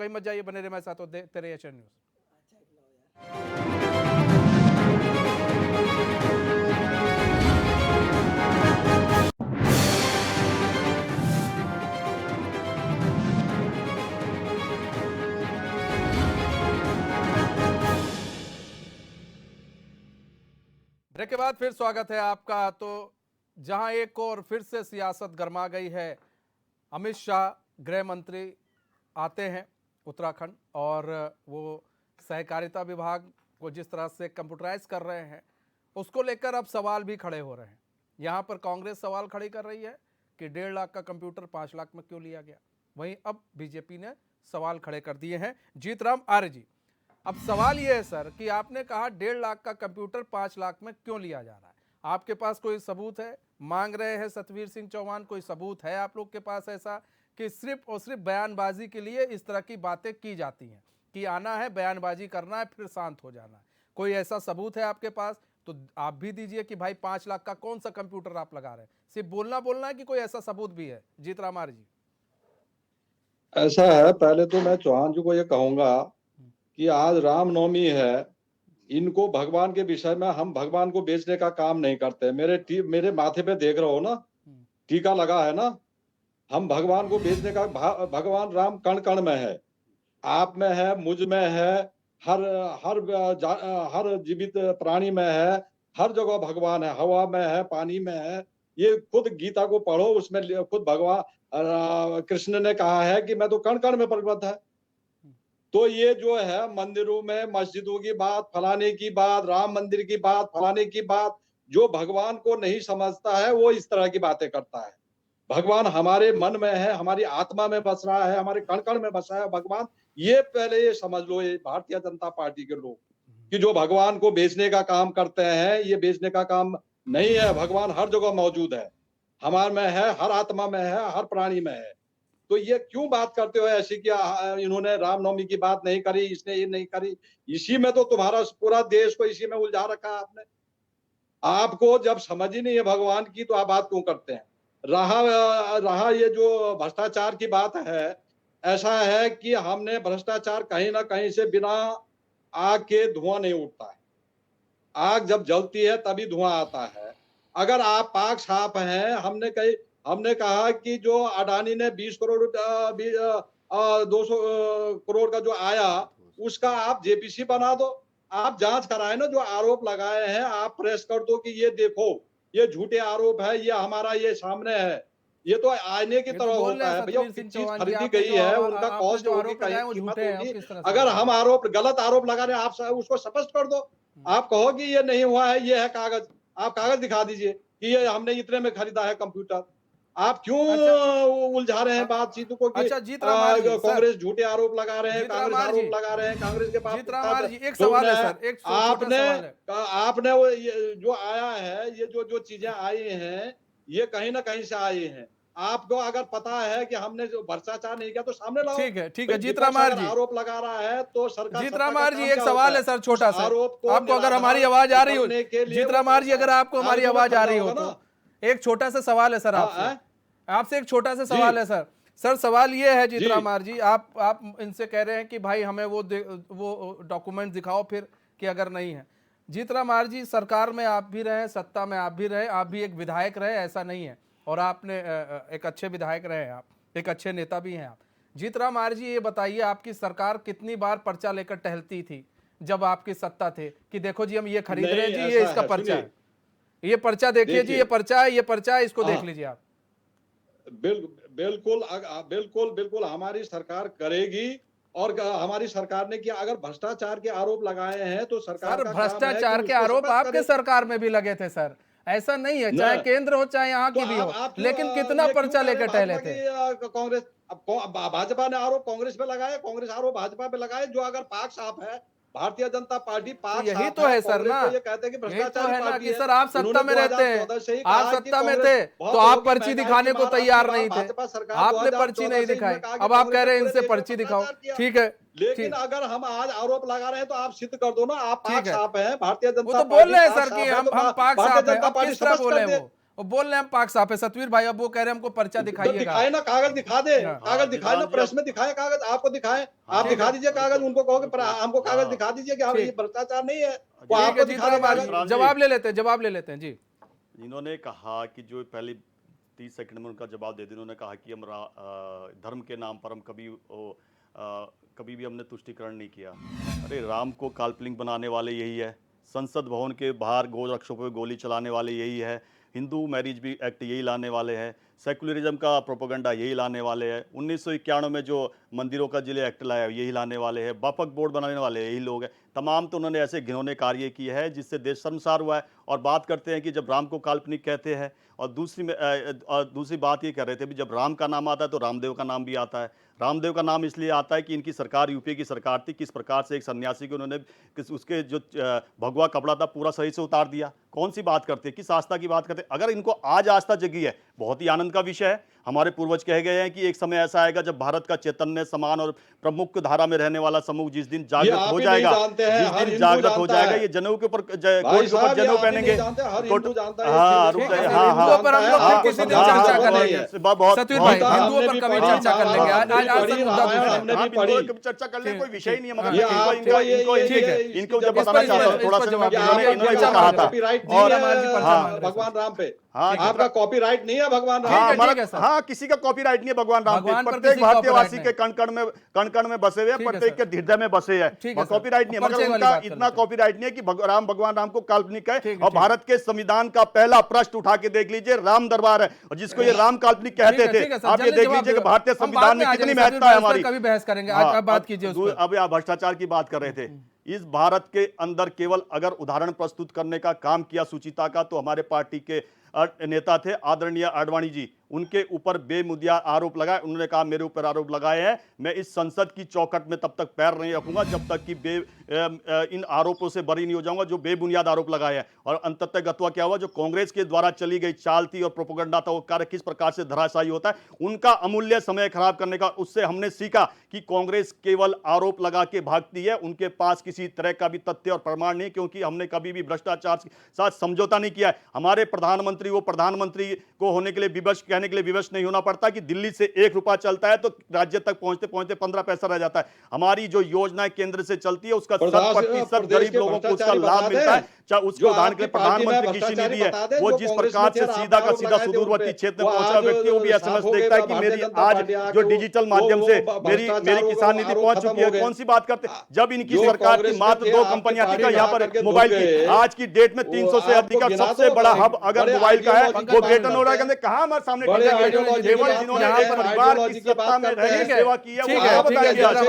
कहीं मत जाइए, बने रहे हमारे साथ, तो देखते रहिए एचएन न्यूज़। के बाद फिर स्वागत है आपका। तो जहां एक और फिर से सियासत गर्मा गई है, अमित शाह गृह मंत्री आते हैं उत्तराखंड और वो सहकारिता विभाग को जिस तरह से कंप्यूटराइज कर रहे हैं उसको लेकर अब सवाल भी खड़े हो रहे हैं। यहाँ पर कांग्रेस सवाल खड़ी कर रही है कि 1.5 लाख का कंप्यूटर 5 लाख में क्यों लिया गया। वहीं अब बीजेपी ने सवाल खड़े कर दिए हैं। जीतराम आर्य जी, अब सवाल ये है सर कि आपने कहा 1.5 लाख का कंप्यूटर 5 लाख में क्यों लिया जा रहा है। आपके पास कोई सबूत है? मांग रहे हैं सतवीर सिंह चौहान, कोई सबूत है आप लोग के पास ऐसा कि सिर्फ और सिर्फ बयानबाजी के लिए इस तरह की बातें की जाती हैं कि आना है, बयानबाजी करना है, फिर शांत हो जाना है? कोई ऐसा सबूत है आपके पास? तो आप भी दीजिए कि भाई 5 लाख का कौन सा कंप्यूटर आप लगा रहे हैं। सिर्फ बोलना है कि कोई ऐसा सबूत भी है? जीतराम आर्य जी। ऐसा है, पहले तो मैं चौहान जी को ये कहूंगा कि आज रामनवमी है, इनको भगवान के विषय में हम भगवान को बेचने का काम नहीं करते। मेरे माथे पे देख रहे हो ना, टीका लगा है ना। हम भगवान को बेचने का भगवान राम कण कण में है, आप में है, मुझ में है, हर हर जीवित प्राणी में है, हर जगह भगवान है, हवा में है, पानी में है। ये खुद गीता को पढ़ो, उसमें खुद भगवान कृष्ण ने कहा है कि मैं तो कण कण में परिवर्त है। तो ये जो है मंदिरों में मस्जिदों की बात, फलाने की बात, राम मंदिर की बात, फलाने की बात, जो भगवान को नहीं समझता है वो इस तरह की बातें करता है। भगवान हमारे मन में है, हमारी आत्मा में बस रहा है, हमारे कण कण में बसा है भगवान। ये पहले ये समझ लो, ये भारतीय जनता पार्टी के लोग कि जो भगवान को बेचने का काम करते हैं, ये बेचने का काम नहीं है। भगवान हर जगह मौजूद है, हमारे में है, हर आत्मा में है, हर प्राणी में है। तो ये क्यों बात करते हो ऐसी कि इन्होंने रामनवमी की बात नहीं करी, इसने ये नहीं करी। इसी में तो तुम्हारा पूरा देश को इसी में उलझा रखा है आपने। आपको जब समझ ही नहीं है भगवान की तो आप बात क्यों करते हैं। रहा ये जो भ्रष्टाचार की बात है, ऐसा है कि हमने भ्रष्टाचार कहीं ना कहीं से बिना आग के धुआं नहीं उठता है। आग जब जलती है तभी धुआं आता है। अगर आप पाक साफ हैं, हमने कहा कि जो अडानी ने 20 करोड़ 200 करोड़ का जो आया उसका आप जेपीसी बना दो, आप जांच कराए ना। जो आरोप लगाए हैं आप प्रेस कर दो कि ये देखो ये झूठे आरोप है, ये हमारा ये सामने है। ये तो आईने की ये तो तरह बोल होता रहे हैं है भैया, सतवीर सिंह चीज चौहान जी, खरीदी आपने गई जो है, उनका आपने कॉस्ट जो होगी, आरोप कहीं लगाए वो कीमत झूठे हैं, होगी। आप किस तरह से अगर बोल रहे हम आरोप गलत आरोप लगा रहे हैं, आप उसको स्पष्ट कर दो। आप कहो कि ये नहीं हुआ है, ये है कागज, आप कागज दिखा दीजिए कि ये हमने इतने में खरीदा है कंप्यूटर। आप क्यों अच्छा उलझा रहे हैं बातचीत को कि अच्छा जीतराम आर्य जी, सर कांग्रेस झूठे आरोप लगा रहे हैं, जीतराम कांग्रेस आर्य आरोप जी, लगा रहे हैं, कांग्रेस के जीतराम साथ आर्य जी, एक दुगना सवाल है है। सर, एक छोटा आपने सवाल है। आपने वो ये जो आया है, ये जो चीजें आई हैं, ये कहीं ना कहीं से आई हैं। आपको अगर पता है कि हमने जो भ्रष्टाचार नहीं किया तो सामने लाओ। ठीक है भाई जीतराम विपक्ष आर्य अगर जी, आरोप लगा रहा है तो सरकार सत्ता जीतराम का आर्य जी, काम एक क्या सवाल होता है है, सर उस छोटा सा। आरोप को आपको अगर हमारी निराधार आवाज आ रही हो, करने के लिए जीतराम आर्य जी, अगर आपको हमारी आर्गुमेंट आवाज आ करना रही हो होगा तो ना। एक छोटा सा सवाल है सर आपसे। आपसे एक छोटा सा सवाल है सर। सर सवाल ये है जीतराम आर्य जी, आप इनसे कह रहे हैं कि भाई हमें वो डॉक्यूमेंट दिखाओ फिर कि अगर नहीं है। जीतराम आर्य जी, सरकार में आप भी रहे, सत्ता में आप भी रहे, आप भी एक विधायक रहे, ऐसा नहीं है, और आपने एक अच्छे विधायक रहे, आप एक अच्छे नेता भी हैं आप। जीतराम आर्य जी, ये बताइए आपकी सरकार कितनी बार पर्चा लेकर टहलती थी जब आपकी सत्ता थे कि देखो जी हम ये खरीद रहे हैं जी, ये इसका पर्चा है, ये पर्चा देखिए जी, ये पर्चा है, ये पर्चा है, इसको देख लीजिए आप। बिल्कुल बिल्कुल बिल्कुल हमारी सरकार करेगी। और हमारी सरकार ने किया। अगर भ्रष्टाचार के आरोप लगाए हैं तो सरकार सर का काम है कि भ्रष्टाचार के उसको आरोप स्पष्ट आपके करे। सरकार में भी लगे थे सर, ऐसा नहीं है, चाहे न, केंद्र हो चाहे यहाँ तो की भी हो, आप क्यों लेकिन कितना ये क्यों पर्चा कह रहे लेकर हैं टहले भाजपा थे? की कांग्रेस। अब भाजपा ने आरोप कांग्रेस पे लगाया, कांग्रेस आरोप भाजपा पे लगाए। जो अगर पाक साफ है, भारतीय जनता पार्टी तो पाक यही साफ तो है। है सर कांग्रेस ना, तो ये कहते हैं कि यही तो भ्रष्टाचारी है ना पार्टी कि है। सर आप सत्ता इन्होंने में रहते हैं, 2014 से ही आप कहा कि सत्ता में कांग्रेस थे बहुत तो आप होगी, पर्ची महंगाई दिखाने की को मार, आपकी तैयार बार नहीं थे, भाजपा सरकार आपने पर्ची 2014 नहीं से दिखाई, इन्होंने कहा कि अब आप कह कांग्रेस रहे ने हैं पूरे इनसे देश में पर्ची दिखाओ। भ्रष्टाचार किया। ठीक है, लेकिन ठीक, अगर हम आज आरोप लगा रहे हैं तो आप सिद्ध कर दो ना। आप पाक ठीक है, साफ है, भारतीय वो जनता तो बोल पार्टी रहे हैं पाक सर कि साफ है, तो हम पाक भारतीय साफ है, जनता अब पार्टी किस तरह स्पष्ट बोले कर हैं दे। वो बोल रहे हैं हम पाक साफ है। सतवीर भाई अब वो कह रहे हैं हमको पर्चा तो दिखाइएगा। दिखाए ना, कागज दिखा दे, हाँ। कागज दिखाए ना, जीतराम जी प्रेस अब में दिखाए कागज, आपको दिखाए। आप ठीक दिखा है, दीजिए कागज, उनको कहो कि हमको कागज हाँ। दिखा दीजिए कि हाँ ये ठीक, भ्रष्टाचार नहीं है, वो ठीक है आपको दिखा दे जीतराम आर्य कागज। जी, जवाब ले लेते हैं, जवाब ले लेते हैं जी। इन्होंने कहा कि जो पहले 30 सेकंड में उनका जवाब दे दिया। उन्होंने कहा कि हम धर्म के नाम पर हम कभी भी हमने तुष्टिकरण नहीं किया। अरे राम को काल्पनिक बनाने वाले यही है, संसद भवन के बाहर गोरक्षकों पर गोली चलाने वाले यही है, हिंदू मैरिज भी एक्ट यही लाने वाले हैं, सेकुलरिज्म का प्रोपोगंडा यही लाने वाले हैं, 1991 में जो मंदिरों का जिले एक्ट लाया यही लाने वाले हैं, वक्फ बोर्ड बनाने वाले यही लोग हैं। तमाम तो उन्होंने ऐसे घिनौने कार्य किए हैं जिससे देश शर्मसार हुआ है। और बात करते हैं कि जब राम को काल्पनिक कहते हैं, और दूसरी बात ये कह रहे थे भी जब राम का नाम आता है तो रामदेव का नाम भी आता है। रामदेव का नाम इसलिए आता है कि इनकी सरकार यूपी की सरकार थी, किस प्रकार से एक सन्यासी को उन्होंने उसके जो भगवा कपड़ा था पूरा सही से उतार दिया। कौन सी बात करते, किस आस्था की बात करते? अगर इनको आज आस्था जगी है, बहुत ही आनंद का विषय है। हमारे पूर्वज कह गए हैं कि एक समय ऐसा आएगा जब भारत का चैतन्य, समान और प्रमुख धारा में रहने वाला समूह जिस दिन जागृत हो जाएगा, जिस दिन जागृत हो जाएगा, ये जनेऊ के ऊपर कोट के ऊपर जनेऊ पहनेंगे। हाँ, रुक जाइए। हाँ, हिंदुओं पर हम लोग फिर किसी दिन चर्चा करेंगे। सतवीर भाई, हिंदुओं पर कभी चर्चा कर लेंगे। आज चर्चा कर ले, कोई विषय ही नहीं है, मगर इनको जब बताना चाहता हूँ थोड़ा सा, इन्होंने कहा था और भगवान राम पे हाँ, आपका कॉपीराइट नहीं है भगवान राम। हाँ, किसी का कॉपीराइट नहीं है भगवान राम पे। प्रत्येक भारतीयवासी के कण में बसे हुए हैं, प्रत्येक के हृदय में बसे हैं। कॉपीराइट नहीं है, मगर उनका इतना कॉपीराइट नहीं है कि भगवान राम को काल्पनिक है। और भारत के संविधान का पहला प्रश्न उठा के देख लीजिए, राम दरबार है, और जिसको ये राम काल्पनिक कहते थे, आप ये देख लीजिए कि भारतीय संविधान में कितनी महत्ता है हमारी। कभी बहस करेंगे, आज बात कीजिए। अब आप भ्रष्टाचार की बात कर रहे थे। इस भारत के अंदर केवल अगर उदाहरण प्रस्तुत करने का काम किया सुचिता का, तो हमारे पार्टी के नेता थे आदरणीय आडवाणी जी, उनके ऊपर बेमुद्दा आरोप लगाए। उन्होंने कहा मेरे ऊपर आरोप लगाए हैं, मैं इस संसद की चौखट में तब तक पैर नहीं रखूंगा जब तक कि इन आरोपों से बरी नहीं हो जाऊंगा जो बेबुनियाद आरोप लगाए हैं। और अंततः गतवा क्या हुआ, जो कांग्रेस के द्वारा चली गई चाल थी और प्रोपेगेंडा था, वो कार्य किस प्रकार से धराशायी होता है, उनका अमूल्य समय खराब करने का। उससे हमने सीखा कि कांग्रेस केवल आरोप लगा के भागती है, उनके पास किसी तरह का भी तथ्य और प्रमाण नहीं, क्योंकि हमने कभी भी भ्रष्टाचार के साथ समझौता नहीं किया है। हमारे प्रधानमंत्री, वो प्रधानमंत्री को होने के लिए विवश कहने के लिए विवश नहीं होना पड़ता कि दिल्ली से 1 रुपया चलता है तो राज्य तक पहुंचते पहुंचते 15 पैसा रह जाता है। हमारी जो योजनाएं केंद्र से चलती है उसका 100% गरीब लोगों को उसका लाभ मिलता है। चाहे उसके उदाहरण के लिए प्रधानमंत्री कृषि निधि है, वो जिस प्रकार से सीधा का सीधा सुदूरवर्ती क्षेत्र में पहुंचा व्यक्ति वो भी एसएमएस देखता है कि मेरी आज जो डिजिटल माध्यम से मेरी किसान निधि पहुंच चुकी है। कौन सी बात करते, जब इनकी सरकार की मात्र 2 कंपनियां थी यहाँ पर मोबाइल की, आज की डेट में 300 से अधिक का सबसे बड़ा हब अगर मोबाइल का है वो ग्रेटर नोएडा के अंदर। कहाँ हमारे सामने केवल जिन्होंने एक परिवार की सत्ता में रहकर सेवा की है वो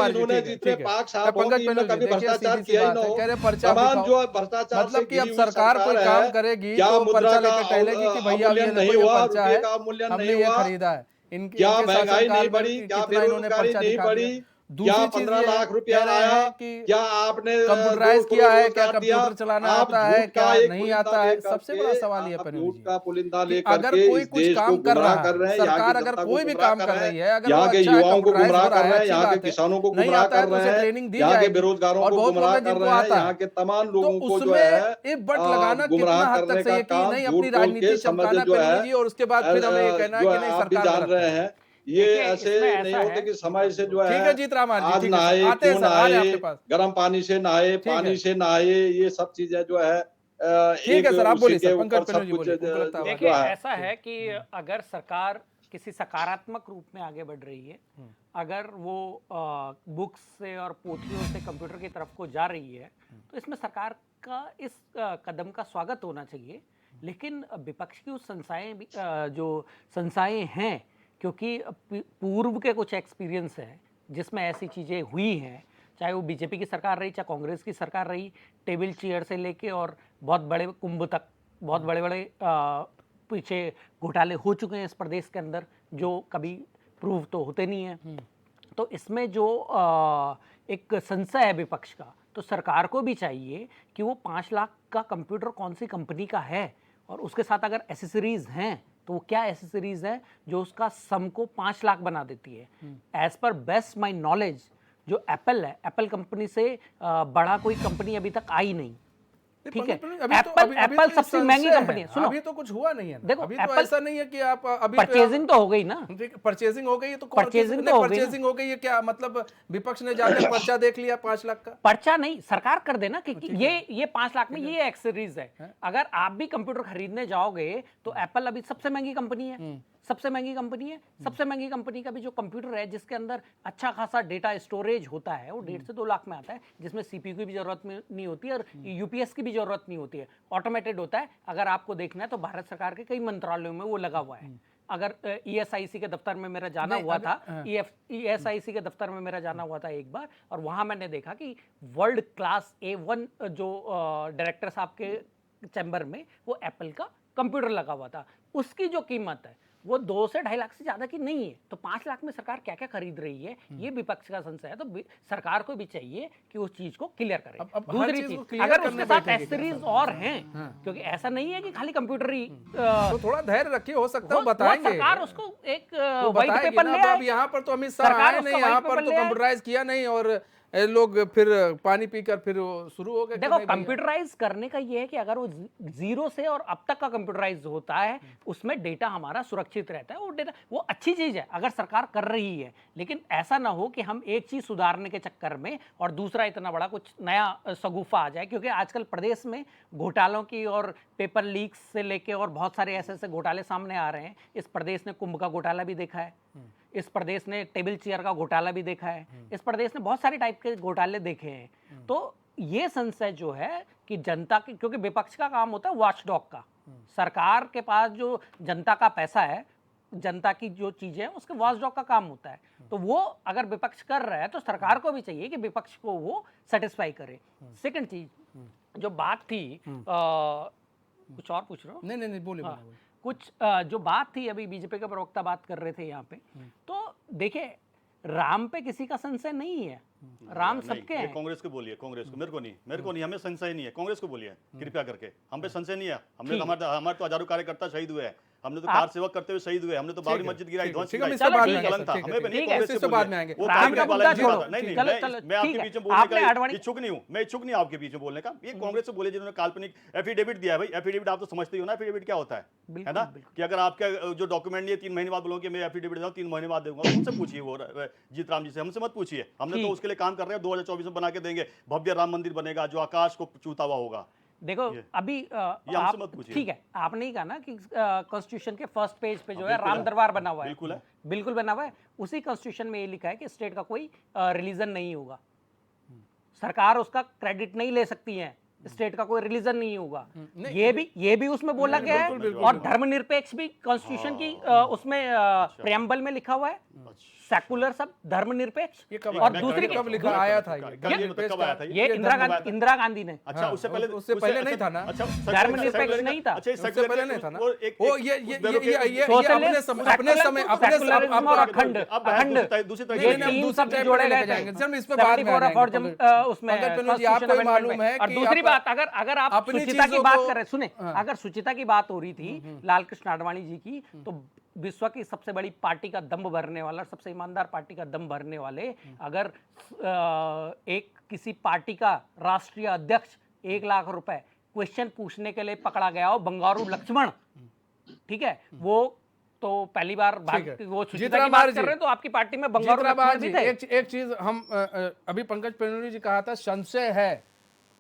उन्होंने जितने पाक साहब कभी भ्रष्टाचार किया ही ना हो। तमाम जो भ्रष्टाचार मतलब कि अब सरकार कोई काम करेगी तो पर्चा लेकर टहलेगी कि भैया अब ये नहीं हुआ, पर्चा है, मूल्य हमने नहीं ये हुआ, खरीदा है। इनकी क्या महंगाई नहीं बढ़ी, क्या बेरोजगारी नहीं बढ़ी, क्या 15 लाख रुपया आया, क्या आपने कंप्यूटराइज किया है, क्या दिया, कंप्यूटर चलाना आप आता है, झूठ क्या का एक नहीं पुलिंदा आता है। लेकर सबसे के बड़ा सवाल ये आप है झूठ का पुलिंदा कि लेकर अगर के कोई इस कुछ देश काम को कर रहा गुमराह कर रहे है, हैं, यहाँ सरकार की अगर जनता कोई को भी गुमराह काम कर कर रहे रही हैं, है, अगर यहाँ के अच्छा युवाओं को कंप्यूटराइज गुमराह हो रहा कर है, रहे हैं, अच्छी यहाँ के बात है। किसानों को नहीं गुमराह आता है कर तो रहे उसे हैं, ट्रेनिंग दी यहाँ के जाएगी बेरोजगारों और को बहुत गुमराह लोग कर जिनको रहे हैं, आता यहाँ है। के तमाम तो लोगों को जो उसमें है एक बट लगाना गुमराह कितना हद करने तक का सही है कि काम नहीं झूठ अपनी बोल राजनीति के समझ चमकाना जो पे है लीजिए और उसके बाद फिर हमें ये कहना है जो कि है नहीं आप भी सरकार जान गलत रहे है। हैं। ये देखिए, ऐसे इसमें नहीं ऐसा होते है कि समय से जो ठीक है जीत राम जी, आज ठीक है नहाए आते हैं क्यों सर, आ रहे हैं नहाए, आपके पास। गर्म पानी से नहाए, ठीक है। पानी से नहाए, ये सब चीजें जो है ठीक है सर, आप बोलिए उसी सर, के पंकज ऊपर पेनू सब जी कुछ बोलिए, उनको लगता है देखिए जो है। ऐसा है कि अगर सरकार किसी सकारात्मक रूप में आगे बढ़ रही है, अगर वो बुक्स से और पोथियों से कंप्यूटर की तरफ को जा रही है, तो इसमें सरकार का इस कदम का स्वागत होना चाहिए। लेकिन विपक्ष की उस जो संस्थाएं हैं, क्योंकि पूर्व के कुछ एक्सपीरियंस है जिसमें ऐसी चीज़ें हुई हैं, चाहे वो बीजेपी की सरकार रही, चाहे कांग्रेस की सरकार रही, टेबल चेयर से लेके और बहुत बड़े कुंभ तक बहुत बड़े बड़े पीछे घोटाले हो चुके हैं इस प्रदेश के अंदर, जो कभी प्रूव तो होते नहीं हैं। तो इसमें जो एक संशय है विपक्ष का, तो सरकार को भी चाहिए कि वो 5 लाख का कंप्यूटर कौन सी कंपनी का है, और उसके साथ अगर एसेसरीज हैं तो वो क्या एसेसरीज है जो उसका सम को 5 लाख बना देती है। As per best my knowledge जो एप्पल है, एप्पल कंपनी से बड़ा कोई कंपनी अभी तक आई नहीं, ठीक है। एप्पल सबसे महंगी कंपनी है। सुनो, अभी तो कुछ हुआ नहीं है ना। देखो, अभी तो Apple- ऐसा नहीं है कि आप अभी परचेजिंग तो हो गई ना, परचेजिंग हो गई है, तो Purchasing तो हो गई ना। परचेजिंग हो गई है, क्या मतलब विपक्ष ने जाकर पर्चा देख लिया 5 लाख का? पर्चा नहीं, सरकार कर देना कि ये 5 लाख में ये एक्सेसरीज है। अगर आप भी कंप्यूटर खरीदने जाओगे तो एप्पल अभी सबसे महंगी कंपनी है, सबसे महंगी कंपनी है। सबसे महंगी कंपनी का भी जो कंप्यूटर है जिसके अंदर अच्छा खासा डेटा स्टोरेज होता है वो 1.5 से 2 लाख में आता है, जिसमें सीपीयू की भी जरूरत नहीं होती है और यूपीएस की भी जरूरत नहीं होती है, ऑटोमेटेड होता है। अगर आपको देखना है तो भारत सरकार के कई मंत्रालयों में वो लगा हुआ है। अगर ईएसआईसी के दफ्तर में मेरा जाना हुआ था, ईएसआईसी के दफ्तर में मेरा जाना हुआ था एक बार, और वहां मैंने देखा कि वर्ल्ड क्लास A1 जो डायरेक्टर साहब के चैम्बर में वो एप्पल का कंप्यूटर लगा हुआ था। उसकी जो कीमत है वो 2 से 2.5 लाख से ज्यादा की नहीं है। तो 5 लाख में सरकार क्या क्या खरीद रही है, ये विपक्ष का संशय है। तो सरकार को भी चाहिए कि उस चीज को क्लियर करे। अब हर दूसरी चीज को चीज, clear अगर करने उसके साथ बैठेंगे एस्टरीज और हैं, क्योंकि ऐसा नहीं है कि खाली कंप्यूटर ही तो थोड़ा धैर्य रखिए, हो सकता है वो बताएंगे, सरकार उसको एक वो व्हाइट बताएगी पेपर ना। ले अब आए। आप यहाँ पर तो अमित शाह सरकार आए उसका नहीं, white यहाँ paper पर तो ले आए। कंप्यूटराइज किया नहीं और ये लोग फिर पानी पीकर फिर वो शुरू हो गए कि देखो, नहीं भैया। कंप्यूटराइज करने का ये है कि अगर वो जीरो से और अब तक का कंप्यूटराइज होता है उसमें डेटा हमारा सुरक्षित रहता है। वो डेटा वो अच्छी चीज है अगर सरकार कर रही है, लेकिन ऐसा ना हो कि हम एक चीज सुधारने के चक्कर में और दूसरा इतना बड़ा कुछ नया सगुफा आ जाए। क्योंकि आजकल प्रदेश में घोटालों की और पेपर लीक्स से लेके और बहुत सारे ऐसे ऐसे घोटाले सामने आ रहे हैं। इस प्रदेश ने कुंभ का घोटाला भी देखा है, इस प्रदेश ने टेबल चेयर का घोटाला भी देखा है, इस प्रदेश ने बहुत सारे टाइप के घोटाले देखे हैं। तो ये संशय जो है कि जनता की, क्योंकि विपक्ष का काम होता है वॉचडॉग का, सरकार के पास जो जनता का पैसा है, जनता की जो चीजें हैं उसके वॉचडॉग का काम होता है। तो वो अगर विपक्ष कर रहा है तो सरकार को भी चाहिए कि विपक्ष को वो सेटिस्फाई करे। सेकंड चीज जो बात थी, कुछ और पूछ रहे हो? नहीं बोलिए हाँ, बोलिए। कुछ जो बात थी, अभी बीजेपी के प्रवक्ता बात कर रहे थे यहाँ पे, तो देखिए राम पे किसी का संशय नहीं है, राम नहीं, सबके ये हैं। कांग्रेस को बोलिए, कांग्रेस को, मेरे को नहीं, हमें संशय नहीं है। कांग्रेस को बोलिए कृपया करके, हम पे संशय नहीं है। हमने तो हमारे तो हजारों कार्यकर्ता शहीद हुए हैं, हमने तो कार सेवक करते हुए शहीद हुए, हमने तो बाबरी मस्जिद गिराई, ध्वंस ठीक है, गिराई, इससे बाद में चलन आएंगे था, सर, हमें पे नहीं, ठीक है, कांग्रेस इससे से बाद बोलिए। में आएंगे। वो राम कांग्रेस का वाला मुद्दा नहीं छोड़ो। बात- नहीं, चलो, मैं चलो, आपके ठीक है। बीच में बोलने आपने का आडवाणी- इच्छुक नहीं हूँ, मैं इच्छुक नहीं आपके बीच में बोलने का। ये कांग्रेस से बोले जिन्होंने काल्पनिक एफिडेविट दिया है। भाई एफिडेविट आप तो समझते ही हो ना, एफिडेविट क्या होता है ना, कि अगर आपका जो डॉक्यूमेंट नहीं है 3 महीने बाद बोलोगे मैं एफिडेविट दूंगा, 3 महीने बाद दूंगा, उनसे पूछिए, वो जीतराम जी से, हमसे मत पूछिए। हमने तो उसके लिए काम कर रहे हैं, 2024 में बना के देंगे, भव्य राम मंदिर बनेगा जो आकाश को छूता हुआ होगा। देखो अभी हमसे मत पूछिए। ठीक है, आपने ही कहा ना कि कॉन्स्टिट्यूशन के फर्स्ट पेज पे जो है बिल्कुल राम है। दरबार बना हुआ है। बिल्कुल है। बिल्कुल बना हुआ है। उसी कॉन्स्टिट्यूशन में ये लिखा है कि स्टेट का कोई रिलीजन नहीं होगा, सरकार उसका क्रेडिट नहीं ले सकती है, स्टेट का कोई रिलीजन नहीं होगा। ये भी उसमें बोला गया है। और धर्मनिरपेक्ष भी कॉन्स्टिट्यूशन की उसमें प्रेम्बल में लिखा हुआ है, सेकुलर सब धर्मनिरपेक्ष। ये कब और आया? दूसरी कब लिखा आया था कब आया था ये इंदिरा गांधी ने। अच्छा, उससे पहले नहीं था ना। अच्छा, धर्मनिरपेक्ष नहीं था। अच्छा, उससे पहले नहीं था ना। वो दूसरी तरह ये तीन शब्द जोड़े गए थे। सर इस पे बाद में आएंगे। उसमें पंकज पेनुल जी, आपको ही मालूम है और कि दूसरी आप बात, अगर आप अपनी सुचिता की चीजों बात को- कर रहे, सुने, अगर सुचिता की बात हो रही थी लाल कृष्ण आडवाणी जी की, तो विश्व की सबसे बड़ी पार्टी का दम भरने वाला, सबसे ईमानदार पार्टी का दम भरने वाले, अगर एक किसी पार्टी का राष्ट्रीय अध्यक्ष 1 लाख रुपए क्वेश्चन पूछने के लिए पकड़ा गया हो, बंगारू लक्ष्मण, ठीक है, वो तो पहली बार वो सुचिता की बात कर रहे हैं, तो आपकी पार्टी में बंगारू लक्ष्मण भी थे। एक चीज हम अभी पंकज पेनुल जी कहा था संशय है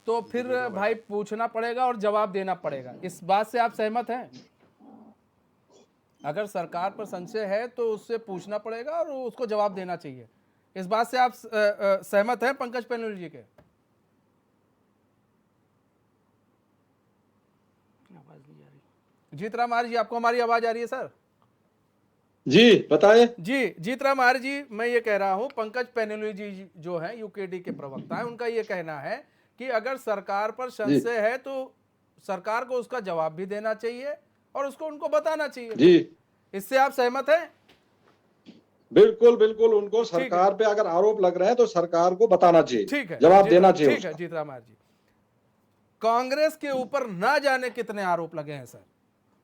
तो फिर भाई पूछना पड़ेगा और जवाब देना पड़ेगा। इस बात से आप सहमत हैं? अगर सरकार पर संशय है तो उससे पूछना पड़ेगा और उसको जवाब देना चाहिए। इस बात से आप सहमत हैं पंकज पेनुल जी के? जीतराम आर्य जी, आपको हमारी आवाज आ रही है सर? जी बताएं। जी जीतराम आर्य जी, मैं ये कह रहा हूं पंकज पेनुल जी जो हैं यूकेडी के प्रवक्ता हैं, उनका ये कहना है कि अगर सरकार पर संशय है तो सरकार को उसका जवाब भी देना चाहिए और उसको उनको बताना चाहिए। जी, इससे आप सहमत हैं? बिल्कुल बिल्कुल, उनको सरकार पे अगर आरोप लग रहे हैं तो सरकार को बताना चाहिए, ठीक है, जवाब देना चाहिए। ठीक है जीतराम आर्य जी, कांग्रेस के ऊपर ना जाने कितने आरोप लगे हैं सर,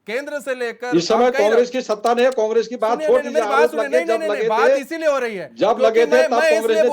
केंद्र से लेकर इस समय कांग्रेस की सत्ता नहीं है, कांग्रेस की बात छोड़ दीजिए। आरोप लगे जब लगे बात थे, इसीलिए हो रही है जब लगे थे तब कांग्रेस ने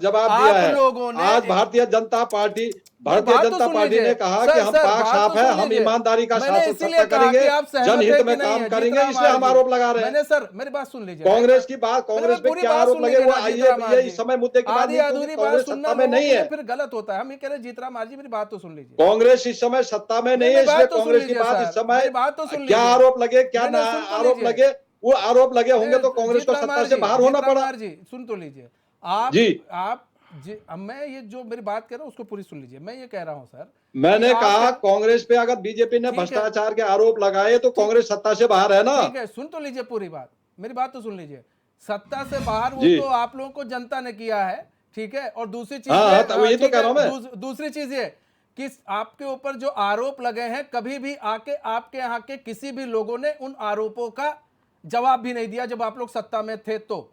जवाब दिया है। लोगों ने आज भारतीय जनता पार्टी ने कहा कि हम पाक साफ है, हम ईमानदारी का शासन सत्ता करेंगे, जनहित में काम करेंगे, इसलिए हम आरोप लगा रहे हैं। सर मेरी बात सुन लीजिए, कांग्रेस की बात, कांग्रेस पे क्या आरोप लगे वो आइए, इस समय मुद्दे की बात नहीं, कांग्रेस सत्ता में नहीं है, फिर गलत होता है। हम ये कह रहे जीतराम आर्य जी मेरी बात तो सुन लीजिए, कांग्रेस इस समय सत्ता में नहीं है, इसलिए कांग्रेस की बात इस समय क्या आरोप लगे क्या ना आरोप लगे वो आरोप लगे होंगे तो कांग्रेस को सत्ता से बाहर होना पड़ा। जी सुन तो लीजिए आप जी। अब मैं ये जो मेरी बात कर रहा हूँ उसको पूरी सुन लीजिए। मैं ये कह रहा हूँ सर, मैंने कि कहा आप- कांग्रेस पे अगर बीजेपी ने ठीक है। भ्रष्टाचार के आरोप लगाए तो कांग्रेस सत्ता से बाहर है ना। ठीक है, सुन तो लीजिए पूरी बात, मेरी बात तो सुन लीजिए। सत्ता से बाहर वो जी। तो आप लोगों को जनता ने किया है, ठीक है। और दूसरी चीज हाँ, ये- तो वही तो ठीक कह रहा हूं है, मैं। दूसरी चीज ये कि आपके ऊपर जो आरोप लगे हैं, कभी भी आके आपके यहाँ के किसी भी लोगों ने उन आरोपों का जवाब भी नहीं दिया जब आप लोग सत्ता में थे तो।